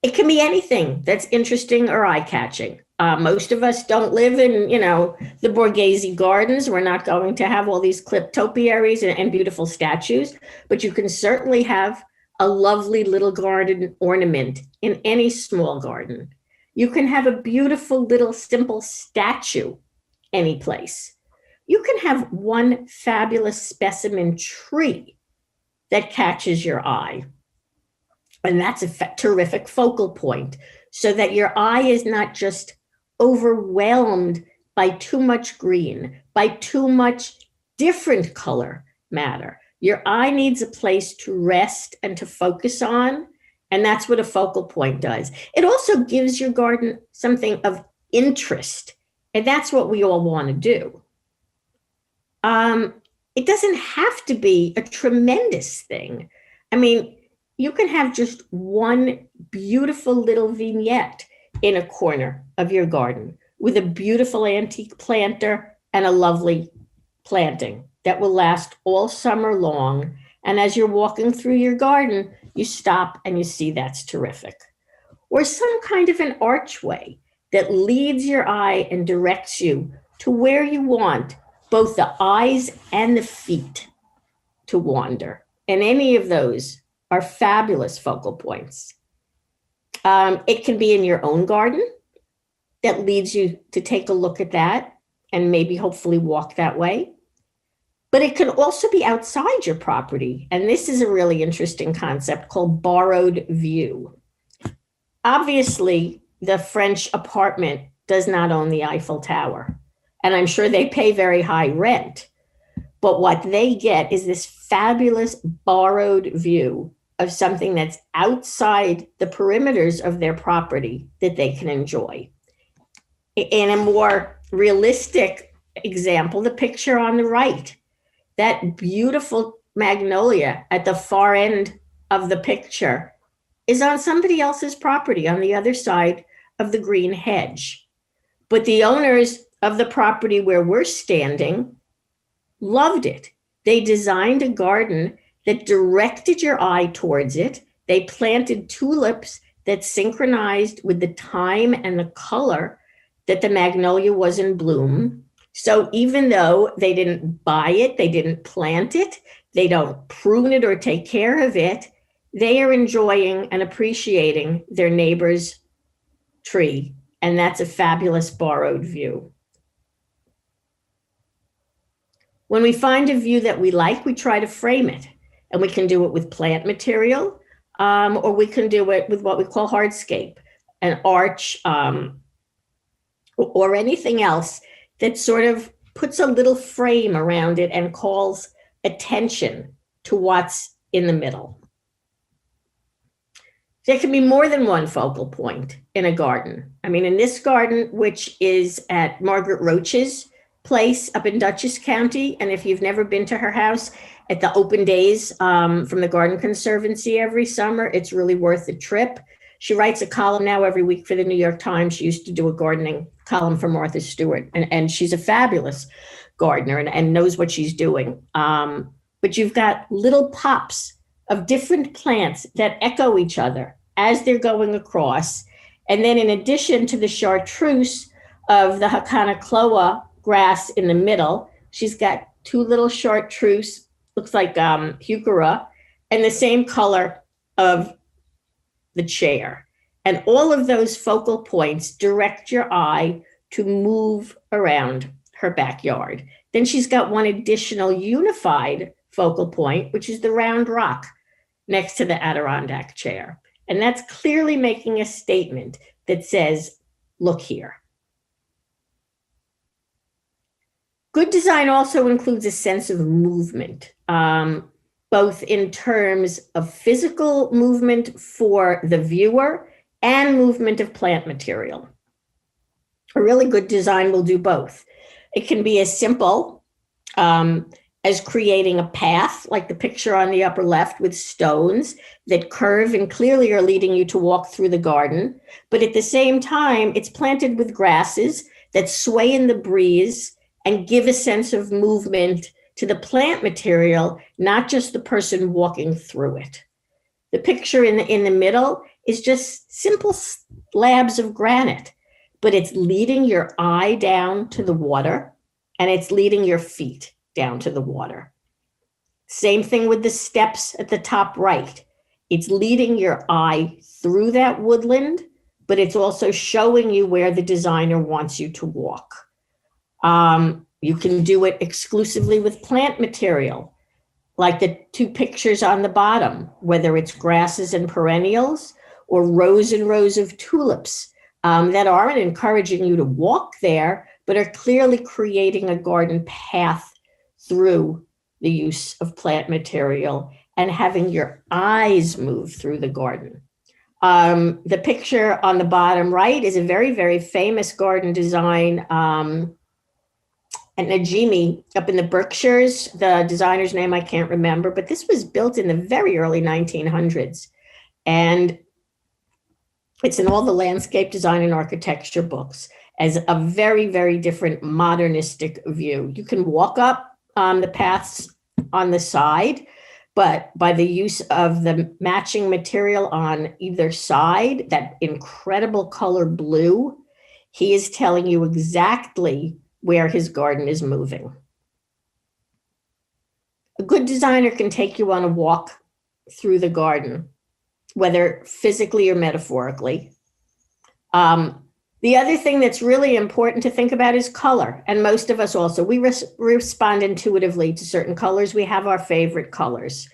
It can be anything that's interesting or eye-catching. Most of us don't live in, the Borghese gardens. We're not going to have all these clipped topiaries and beautiful statues, but you can certainly have a lovely little garden ornament in any small garden. You can have a beautiful little simple statue any place. You can have one fabulous specimen tree that catches your eye. And that's a terrific focal point, so that your eye is not just overwhelmed by too much green, by too much different color matter. Your eye needs a place to rest and to focus on, and that's what a focal point does. It also gives your garden something of interest, and that's what we all want to do. It doesn't have to be a tremendous thing. I mean, you can have just one beautiful little vignette in a corner of your garden with a beautiful antique planter and a lovely planting that will last all summer long. And as you're walking through your garden, you stop and you see that's terrific. Or some kind of an archway that leads your eye and directs you to where you want both the eyes and the feet to wander. And any of those are fabulous focal points. It can be in your own garden that leads you to take a look at that and maybe hopefully walk that way. But it can also be outside your property. And this is a really interesting concept called borrowed view. Obviously, the French apartment does not own the Eiffel Tower, and I'm sure they pay very high rent. But what they get is this fabulous borrowed view of something that's outside the perimeters of their property that they can enjoy. In a more realistic example, the picture on the right, that beautiful magnolia at the far end of the picture is on somebody else's property on the other side of the green hedge. But the owners of the property where we're standing loved it. They designed a garden that directed your eye towards it. They planted tulips that synchronized with the time and the color that the magnolia was in bloom. So even though they didn't buy it, they didn't plant it, they don't prune it or take care of it, they are enjoying and appreciating their neighbor's tree. And that's a fabulous borrowed view. When we find a view that we like, we try to frame it. And we can do it with plant material, or we can do it with what we call hardscape, an arch, or anything else that sort of puts a little frame around it and calls attention to what's in the middle. There can be more than one focal point in a garden. I mean, in this garden, which is at Margaret Roach's place up in Dutchess County, and if you've never been to her house, at the open days from the Garden Conservancy every summer, it's really worth the trip. She writes a column now every week for the New York Times. She used to do a gardening column for Martha Stewart, and she's a fabulous gardener and knows what she's doing. But you've got little pops of different plants that echo each other as they're going across. And then in addition to the chartreuse of the Hakanakloa grass in the middle, she's got two little chartreuse, looks like heuchera, and the same color of the chair. And all of those focal points direct your eye to move around her backyard. Then she's got one additional unified focal point, which is the round rock next to the Adirondack chair. And that's clearly making a statement that says, look here. Good design also includes a sense of movement, both in terms of physical movement for the viewer and movement of plant material. A really good design will do both. It can be as simple as creating a path, like the picture on the upper left with stones that curve and clearly are leading you to walk through the garden. But at the same time, it's planted with grasses that sway in the breeze and give a sense of movement to the plant material, not just the person walking through it. The picture in the middle is just simple slabs of granite, but it's leading your eye down to the water and it's leading your feet down to the water. Same thing with the steps at the top right. It's leading your eye through that woodland, but it's also showing you where the designer wants you to walk. You can do it exclusively with plant material, like the two pictures on the bottom, whether it's grasses and perennials or rows and rows of tulips that aren't encouraging you to walk there, but are clearly creating a garden path through the use of plant material and having your eyes move through the garden. The picture on the bottom right is a very, very famous garden design at Najimi up in the Berkshires. The designer's name I can't remember, but this was built in the very early 1900s. And it's in all the landscape design and architecture books as a very, very different modernistic view. You can walk up the paths on the side, but by the use of the matching material on either side, that incredible color blue, he is telling you exactly where his garden is moving. A good designer can take you on a walk through the garden, whether physically or metaphorically. The other thing that's really important to think about is color. And most of us also, we respond intuitively to certain colors. We have our favorite colors.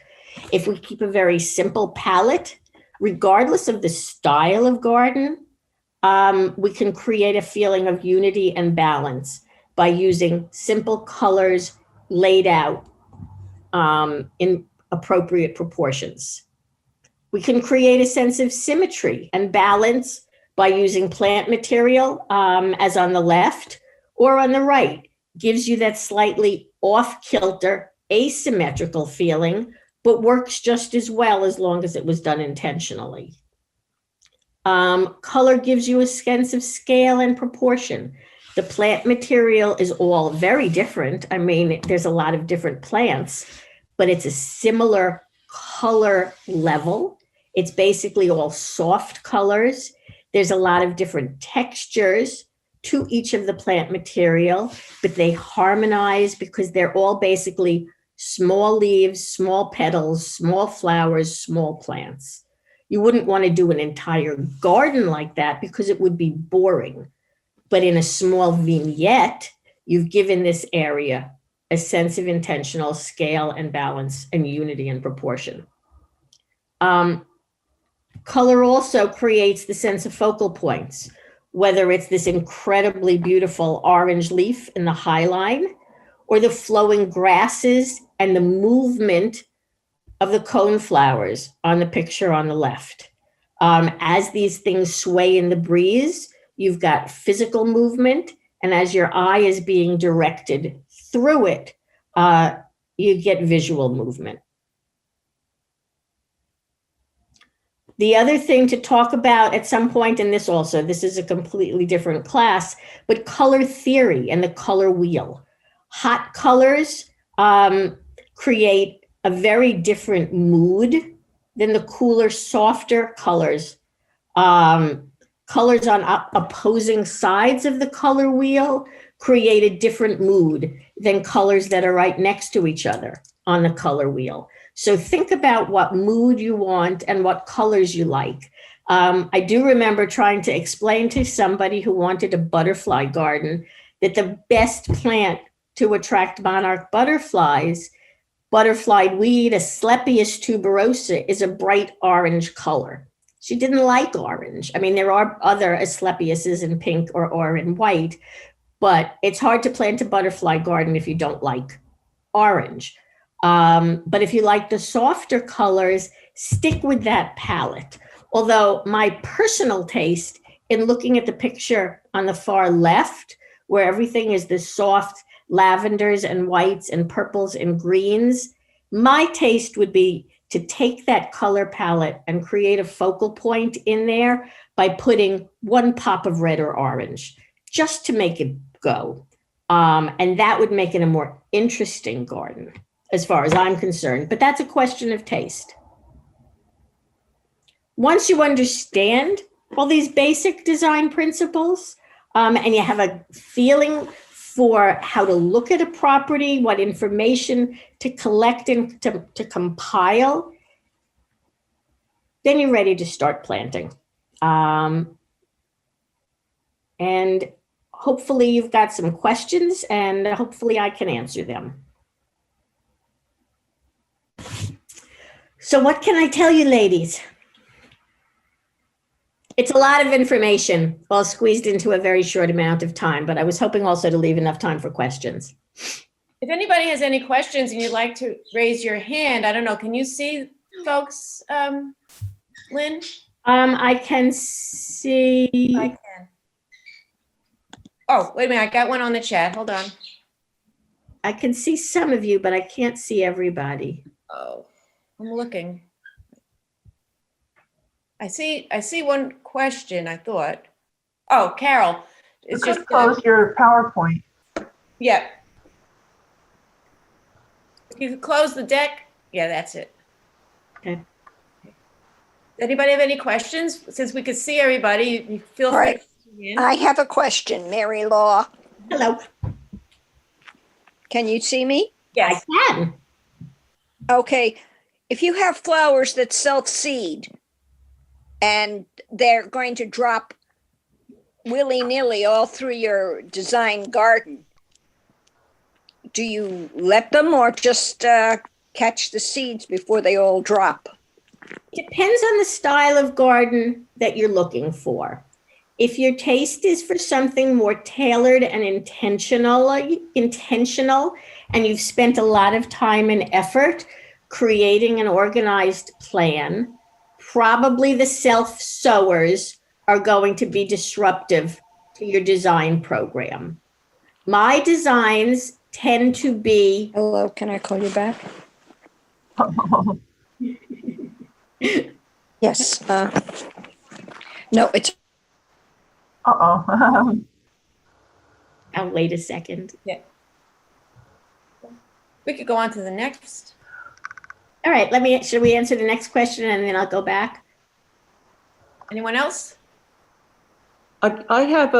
If we keep a very simple palette, regardless of the style of garden, we can create a feeling of unity and balance by using simple colors laid out in appropriate proportions. We can create a sense of symmetry and balance by using plant material, as on the left or on the right, gives you that slightly off-kilter, asymmetrical feeling, but works just as well as long as it was done intentionally. Color gives you a sense of scale and proportion. The plant material is all very different. I mean, there's a lot of different plants, but it's a similar color level. It's basically all soft colors. There's a lot of different textures to each of the plant material, but they harmonize because they're all basically small leaves, small petals, small flowers, small plants. You wouldn't want to do an entire garden like that because it would be boring. But in a small vignette, you've given this area a sense of intentional scale and balance and unity and proportion. Color also creates the sense of focal points, whether it's this incredibly beautiful orange leaf in the high line or the flowing grasses and the movement of the cone flowers on the picture on the left. As these things sway in the breeze, you've got physical movement, and as your eye is being directed through it, you get visual movement. The other thing to talk about at some point, and this is a completely different class, but color theory and the color wheel. Hot colors create a very different mood than the cooler, softer colors. Colors on opposing sides of the color wheel create a different mood than colors that are right next to each other on the color wheel. So think about what mood you want and what colors you like. I do remember trying to explain to somebody who wanted a butterfly garden that the best plant to attract monarch butterflies, butterfly weed, Asclepias tuberosa, is a bright orange color. She didn't like orange. I mean, there are other Asclepiases in pink or in white, but it's hard to plant a butterfly garden if you don't like orange. But if you like the softer colors, stick with that palette. Although my personal taste in looking at the picture on the far left, where everything is the soft lavenders and whites and purples and greens, my taste would be to take that color palette and create a focal point in there by putting one pop of red or orange, just to make it go. And that would make it a more interesting garden, as far as I'm concerned, but that's a question of taste. Once you understand all these basic design principles, and you have a feeling for how to look at a property, what information to collect and to compile, then you're ready to start planting. And hopefully you've got some questions, and hopefully I can answer them. So what can I tell you, ladies? It's a lot of information, all squeezed into a very short amount of time, but I was hoping also to leave enough time for questions. If anybody has any questions and you'd like to raise your hand, I don't know, can you see folks, Lynn? I can see. I can. Oh, wait a minute, I got one on the chat, hold on. I can see some of you, but I can't see everybody. Oh, I'm looking. I see one question, I thought. Oh, Carol. It's You just could close your PowerPoint. yeah. You could close the deck. Yeah, that's it. Okay. Anybody have any questions? Since we could see everybody, you feel free. Right. To I have a question, Mary Law. Hello. Can you see me? Yes. I can. Okay. If you have flowers that self-seed and they're going to drop willy-nilly all through your design garden, do you let them or just catch the seeds before they all drop? Depends on the style of garden that you're looking for. If your taste is for something more tailored and intentional, and you've spent a lot of time and effort creating an organized plan, probably the self-sowers are going to be disruptive to your design program. My designs tend to be... Hello, can I call you back? Yes. No, it's... Uh-oh. I'll wait a second. Yeah. We could go on to the next. All right, should we answer the next question and then I'll go back? Anyone else? I have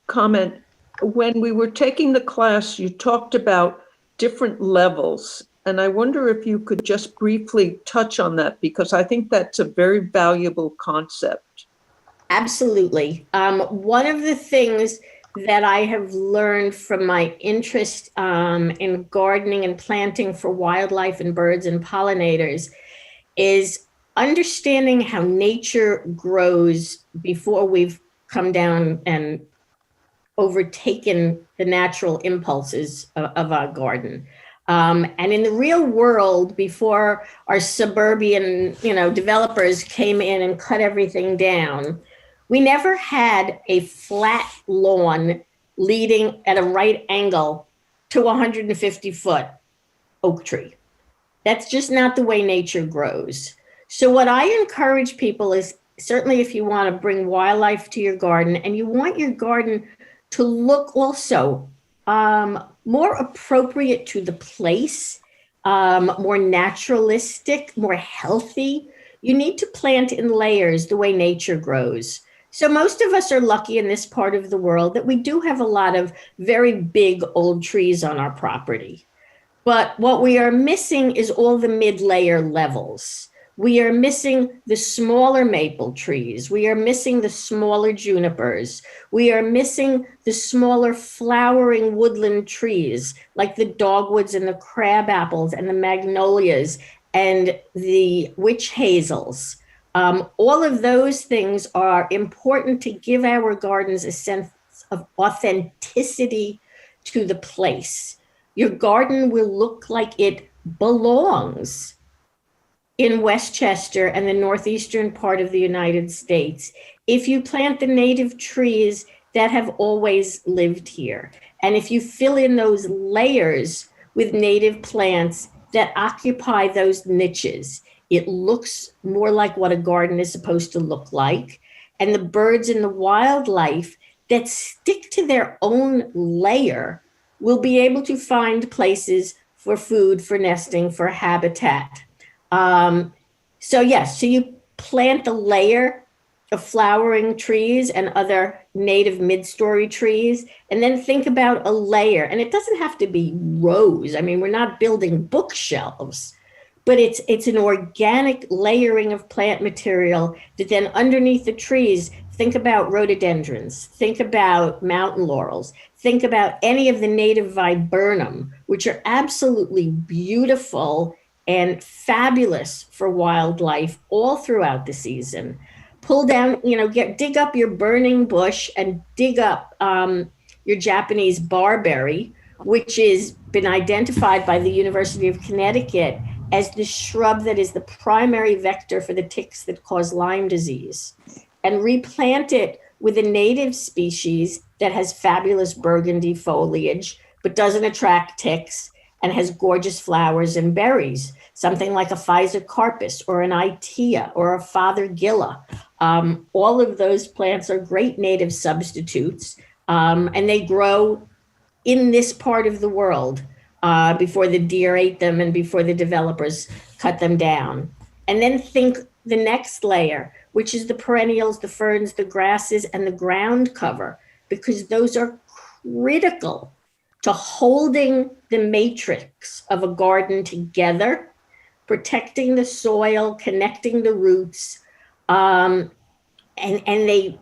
comment. When we were taking the class, you talked about different levels. And I wonder if you could just briefly touch on that, because I think that's a very valuable concept. Absolutely. One of the things that I have learned from my interest in gardening and planting for wildlife and birds and pollinators is understanding how nature grows before we've come down and overtaken the natural impulses of our garden. And in the real world, before our suburban, developers came in and cut everything down, we never had a flat lawn leading at a right angle to a 150-foot oak tree. That's just not the way nature grows. So what I encourage people is, certainly if you want to bring wildlife to your garden and you want your garden to look also more appropriate to the place, more naturalistic, more healthy, you need to plant in layers the way nature grows. So most of us are lucky in this part of the world that we do have a lot of very big old trees on our property. But what we are missing is all the mid-layer levels. We are missing the smaller maple trees. We are missing the smaller junipers. We are missing the smaller flowering woodland trees, like the dogwoods and the crab apples and the magnolias and the witch hazels. All of those things are important to give our gardens a sense of authenticity to the place. Your garden will look like it belongs in Westchester and the northeastern part of the United States if you plant the native trees that have always lived here. And if you fill in those layers with native plants that occupy those niches, it looks more like what a garden is supposed to look like. And the birds and the wildlife that stick to their own layer will be able to find places for food, for nesting, for habitat. So you plant a layer of flowering trees and other native mid-story trees, and then think about a layer. And it doesn't have to be rows. I mean, we're not building bookshelves, but it's an organic layering of plant material that then underneath the trees, think about rhododendrons, think about mountain laurels, think about any of the native viburnum, which are absolutely beautiful and fabulous for wildlife all throughout the season. Pull down, dig up your burning bush and dig up your Japanese barberry, which has been identified by the University of Connecticut as the shrub that is the primary vector for the ticks that cause Lyme disease, and replant it with a native species that has fabulous burgundy foliage, but doesn't attract ticks and has gorgeous flowers and berries, something like a Physocarpus or an Itea or a Fothergilla. All of those plants are great native substitutes, and they grow in this part of the world before the deer ate them and before the developers cut them down. And then think the next layer, which is the perennials, the ferns, the grasses, and the ground cover, because those are critical to holding the matrix of a garden together, protecting the soil, connecting the roots, and they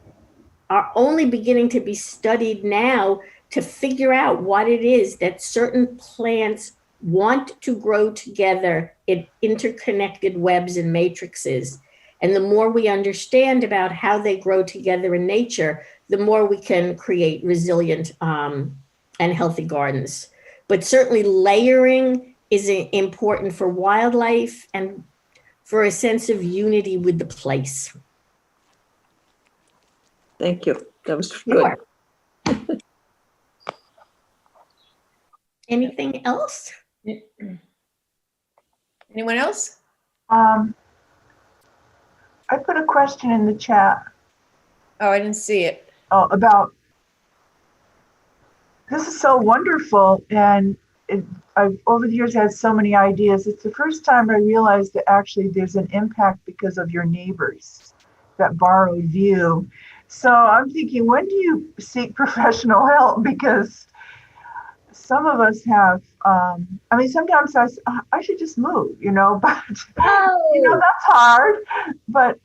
are only beginning to be studied now to figure out what it is that certain plants want to grow together in interconnected webs and matrices. And the more we understand about how they grow together in nature, the more we can create resilient and healthy gardens. But certainly layering is important for wildlife and for a sense of unity with the place. Thank you. That was good. Sure. Anything else? Anyone else? I put a question in the chat Oh, I didn't see it. about, this is so wonderful, and I've over the years had so many ideas. It's the first time I realized that actually there's an impact because of your neighbors, that borrowed view. So I'm thinking, when do you seek professional help? Because some of us have, sometimes I should just move, but, that's hard. But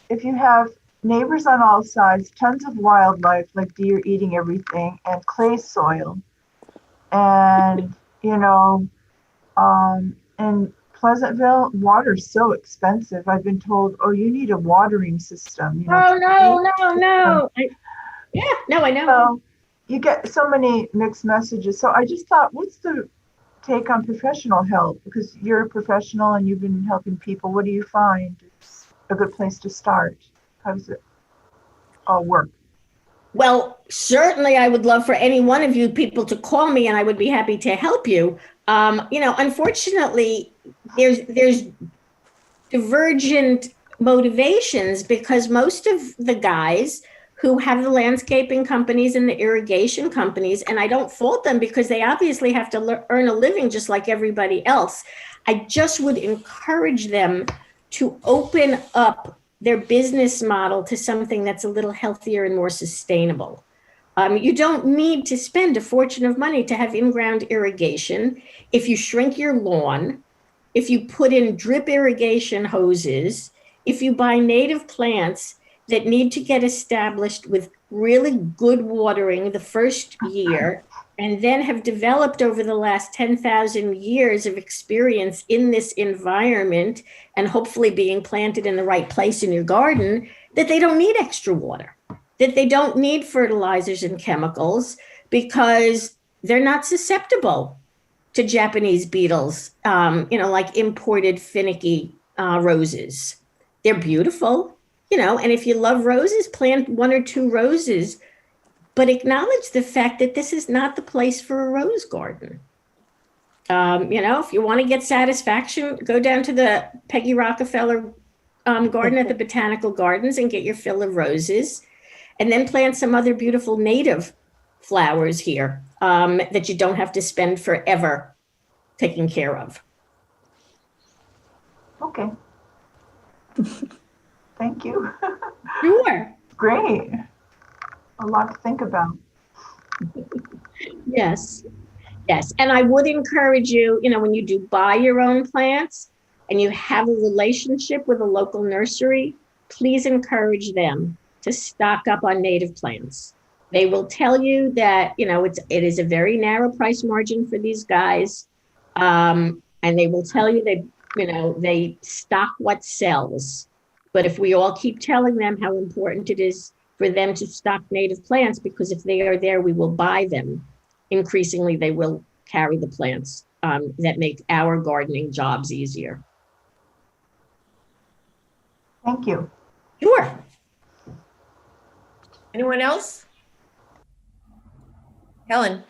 if you have neighbors on all sides, tons of wildlife, like deer eating everything, and clay soil, and, in Pleasantville, water's so expensive. I've been told, oh, you need a watering system. Oh, no. I know. So you get so many mixed messages. So I just thought, what's the take on professional help? Because you're a professional and you've been helping people. What do you find is a good place to start? How does it all work? Well, certainly I would love for any one of you people to call me and I would be happy to help you. Unfortunately, there's divergent motivations because most of the guys who have the landscaping companies and the irrigation companies, and I don't fault them because they obviously have to earn a living just like everybody else. I just would encourage them to open up their business model to something that's a little healthier and more sustainable. You don't need to spend a fortune of money to have in-ground irrigation. If you shrink your lawn, if you put in drip irrigation hoses, if you buy native plants that need to get established with really good watering the first year, and then have developed over the last 10,000 years of experience in this environment and hopefully being planted in the right place in your garden, that they don't need extra water, that they don't need fertilizers and chemicals because they're not susceptible to Japanese beetles, like imported finicky roses. They're beautiful, and if you love roses, plant 1 or 2 roses, but acknowledge the fact that this is not the place for a rose garden. If you want to get satisfaction, go down to the Peggy Rockefeller garden at the Botanical Gardens and get your fill of roses, and then plant some other beautiful native flowers here that you don't have to spend forever taking care of. Okay. Thank you. Sure. Great. A lot to think about. Yes. And I would encourage you, when you do buy your own plants and you have a relationship with a local nursery, please encourage them to stock up on native plants. They will tell you that, it is a very narrow price margin for these guys. And they will tell you they stock what sells. But if we all keep telling them how important it is for them to stock native plants, because if they are there, we will buy them. Increasingly, they will carry the plants that make our gardening jobs easier. Thank you. Sure. Anyone else? Helen.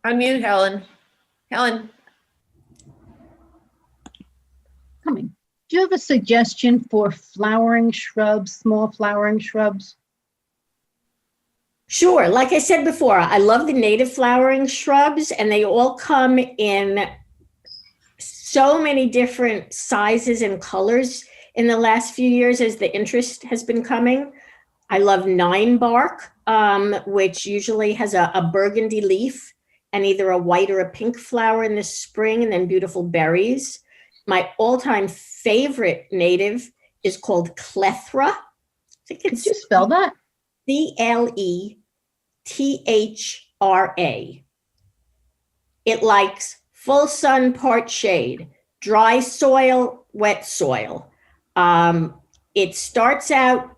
Unmute Helen. Helen. Coming. Do you have a suggestion for flowering shrubs, small flowering shrubs? Sure. Like I said before, I love the native flowering shrubs, and they all come in so many different sizes and colors in the last few years as the interest has been coming. I love 9-bark, which usually has a burgundy leaf and either a white or a pink flower in the spring and then beautiful berries. My all-time favorite native is called Clethra. Could you spell that? Clethra. It likes full sun, part shade, dry soil, wet soil. It starts out,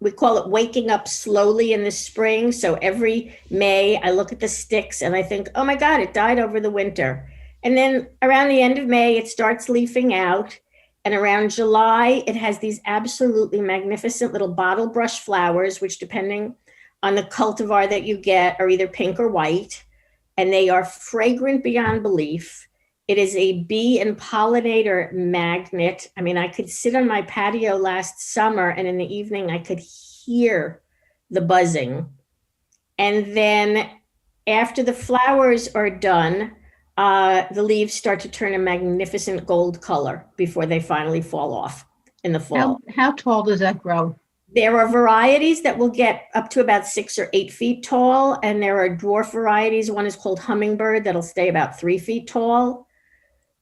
we call it waking up slowly in the spring. So every May, I look at the sticks and I think, oh my God, it died over the winter. And then around the end of May, it starts leafing out. And around July, it has these absolutely magnificent little bottle brush flowers, which depending on the cultivar that you get are either pink or white. And they are fragrant beyond belief. It is a bee and pollinator magnet. I mean, I could sit on my patio last summer and in the evening I could hear the buzzing. And then after the flowers are done, the leaves start to turn a magnificent gold color before they finally fall off. in the fall. How tall does that grow? There are varieties that will get up to about 6 or 8 feet tall, and there are dwarf varieties. One is called hummingbird that'll stay about 3 feet tall.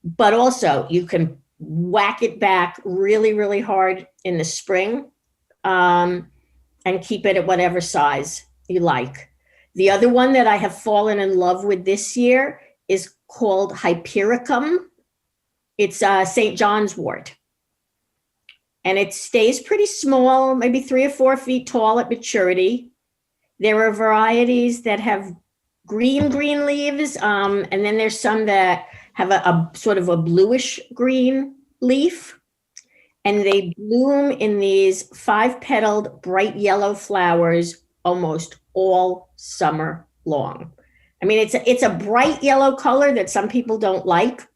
But also, you can whack it back really, really hard in the spring, and keep it at whatever size you like. The other one that I have fallen in love with this year is called Hypericum. It's St. John's wort. And it stays pretty small, maybe 3 or 4 feet tall at maturity. There are varieties that have green leaves, and then there's some that have a sort of a bluish green leaf. And they bloom in these 5-petaled bright yellow flowers almost all summer long. I mean, it's a bright yellow color that some people don't like.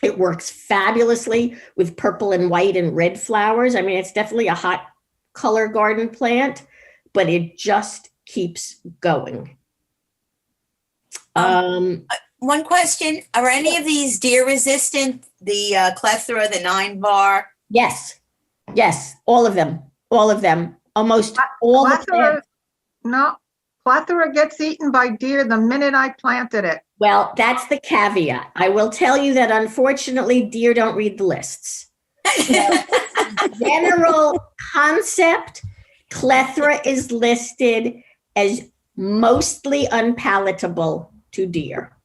It works fabulously with purple and white and red flowers. I mean, it's definitely a hot color garden plant, but it just keeps going. One question, are any of these deer resistant? The Clethra, the 9-bar? Yes, all of them, almost all of them. No, Plethora gets eaten by deer the minute I planted it. Well, that's the caveat. I will tell you that unfortunately deer don't read the lists. General concept, Clethra is listed as mostly unpalatable to deer.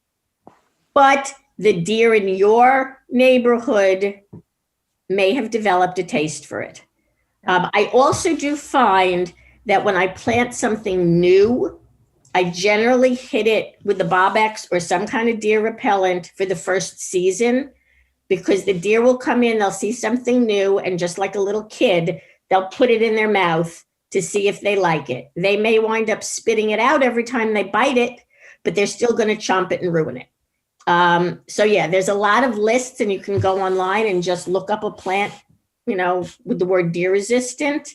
But the deer in your neighborhood may have developed a taste for it. I also do find that when I plant something new, I generally hit it with the Bob-X or some kind of deer repellent for the first season, because the deer will come in, they'll see something new, and just like a little kid, they'll put it in their mouth to see if they like it. They may wind up spitting it out every time they bite it, but they're still going to chomp it and ruin it. So yeah, there's a lot of lists, and you can go online and just look up a plant, with the word deer resistant.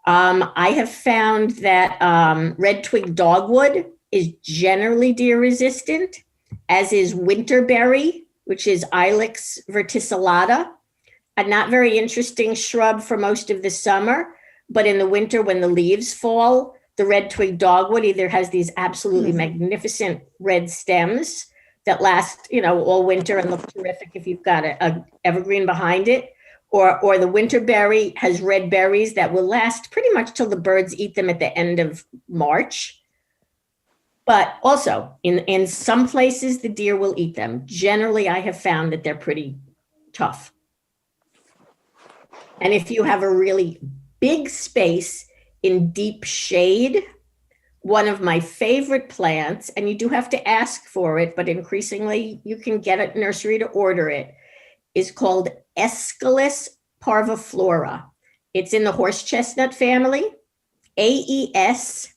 I have found that red twig dogwood is generally deer resistant, as is winterberry, which is Ilex verticillata, a not very interesting shrub for most of the summer, but in the winter when the leaves fall, the red twig dogwood either has these absolutely magnificent red stems that last, all winter and look terrific if you've got a evergreen behind it, or the winterberry has red berries that will last pretty much till the birds eat them at the end of March. But also in some places, the deer will eat them. Generally, I have found that they're pretty tough. And if you have a really big space in deep shade, one of my favorite plants, and you do have to ask for it, but increasingly you can get a nursery to order it, is called Aesculus parviflora. It's in the horse chestnut family, Aesculus,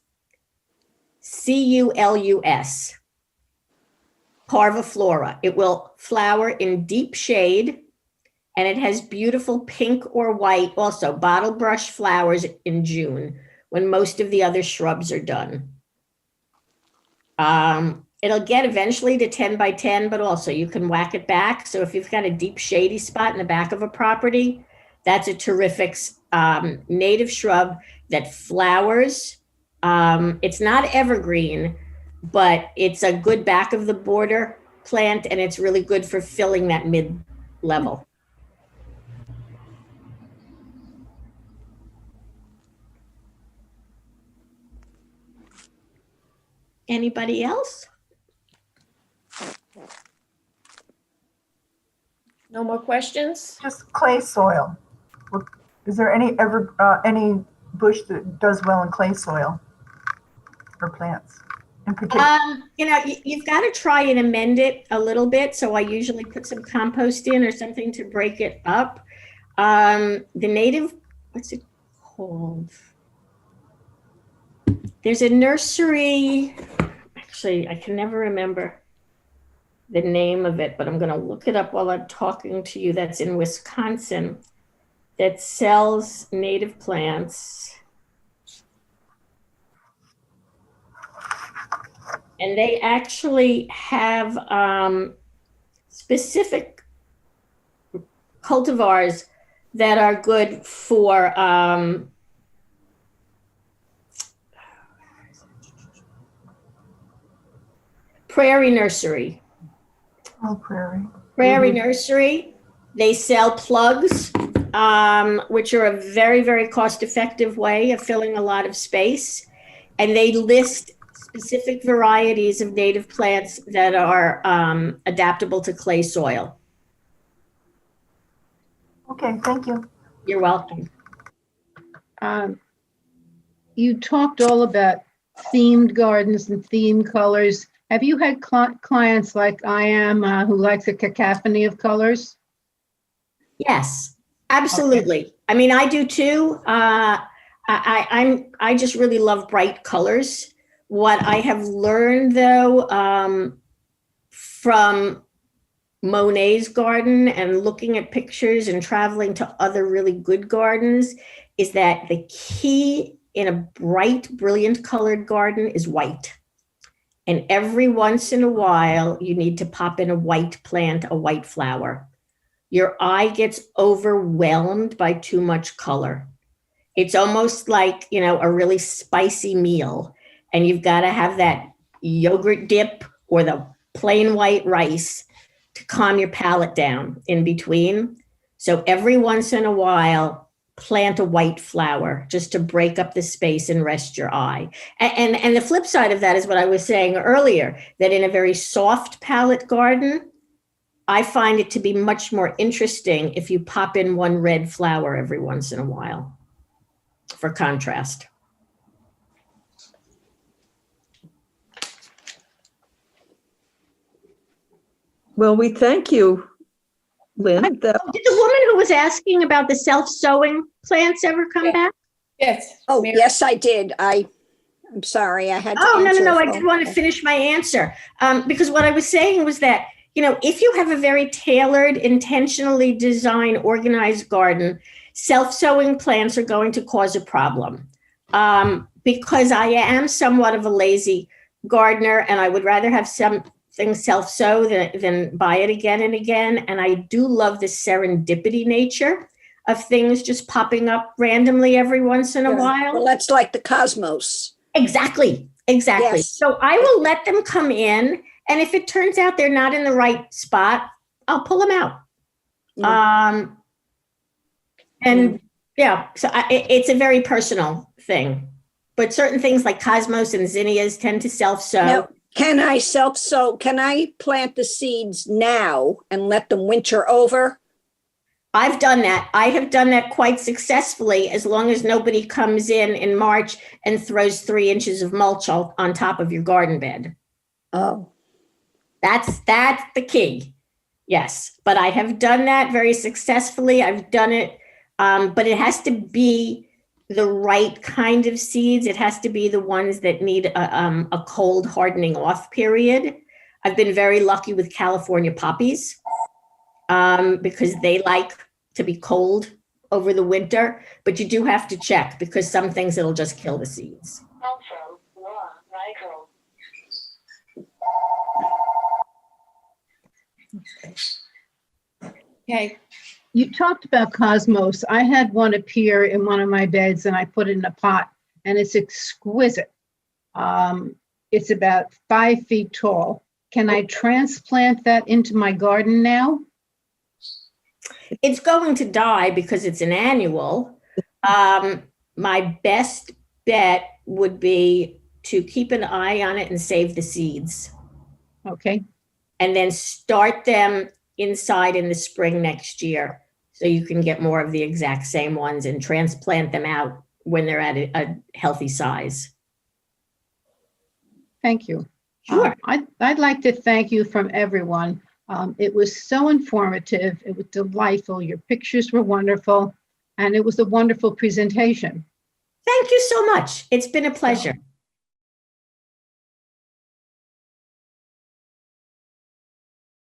parviflora. It will flower in deep shade, and it has beautiful pink or white, also bottle brush flowers in June, when most of the other shrubs are done. It'll get eventually to 10 by 10, but also you can whack it back. So if you've got a deep shady spot in the back of a property, that's a terrific native shrub that flowers. It's not evergreen, but it's a good back of the border plant, and it's really good for filling that mid-level. Anybody else? No more questions? Just clay soil. Is there any bush that does well in clay soil or plants in particular? You've got to try and amend it a little bit. So I usually put some compost in or something to break it up. The native, what's it called? There's a nursery, actually, I can never remember the name of it, but I'm going to look it up while I'm talking to you. That's in Wisconsin, that sells native plants. And they actually have specific cultivars that are good for Prairie Nursery. Oh, Prairie. Prairie Nursery, they sell plugs, which are a very, very cost-effective way of filling a lot of space. And they list specific varieties of native plants that are adaptable to clay soil. Okay, thank you. You're welcome. You talked all about themed gardens and themed colors. Have you had clients like I am who likes a cacophony of colors? Yes, absolutely. Okay. I mean, I do too. I just really love bright colors. What I have learned though, from Monet's garden and looking at pictures and traveling to other really good gardens is that the key in a bright, brilliant colored garden is white. And every once in a while, you need to pop in a white plant, a white flower. Your eye gets overwhelmed by too much color. It's almost like, you know, a really spicy meal, and you've got to have that yogurt dip or the plain white rice to calm your palate down in between. So every once in a while, plant a white flower just to break up the space and rest your eye. And the flip side of that is what I was saying earlier, that in a very soft palette garden, I find it to be much more interesting if you pop in one red flower every once in a while for contrast. Well, we thank you, Lynn. Did the woman who was asking about the self-sowing plants ever come back? Yes. Oh, Mary. yes, I did. I'm sorry, I had to Oh, answer no. a I phone did want to call. finish my answer. Because what I was saying was that, you know, if you have a very tailored, intentionally designed, organized garden, self-sowing plants are going to cause a problem. Because I am somewhat of a lazy gardener and I would rather have something self-sow than buy it again and again. And I do love the serendipity nature of things just popping up randomly every once in a while. Well, that's like the cosmos. Exactly. Yes. So I will let them come in. And if it turns out they're not in the right spot, I'll pull them out. So it's a very personal thing. But certain things like cosmos and zinnias tend to self-sow. Now, can I self-sow? Can I plant the seeds now and let them winter over? I've done that. I have done that quite successfully, as long as nobody comes in March and throws 3 inches of mulch on top of your garden bed. Oh. That's the key. Yes, but I have done that very successfully. I've done it, but it has to be the right kind of seeds. It has to be the ones that need a cold hardening off period. I've been very lucky with California poppies because they like to be cold over the winter, but you do have to check because some things it'll just kill the seeds. Okay. You talked about cosmos. I had one appear in one of my beds and I put it in a pot and it's exquisite. It's about 5 feet tall. Can I transplant that into my garden now? It's going to die because it's an annual. My best bet would be to keep an eye on it and save the seeds. Okay. And then start them inside in the spring next year, so you can get more of the exact same ones and transplant them out when they're at a healthy size. Thank you. Sure. I'd like to thank you from everyone. It was so informative. It was delightful. Your pictures were wonderful, and it was a wonderful presentation. Thank you so much. It's been a pleasure.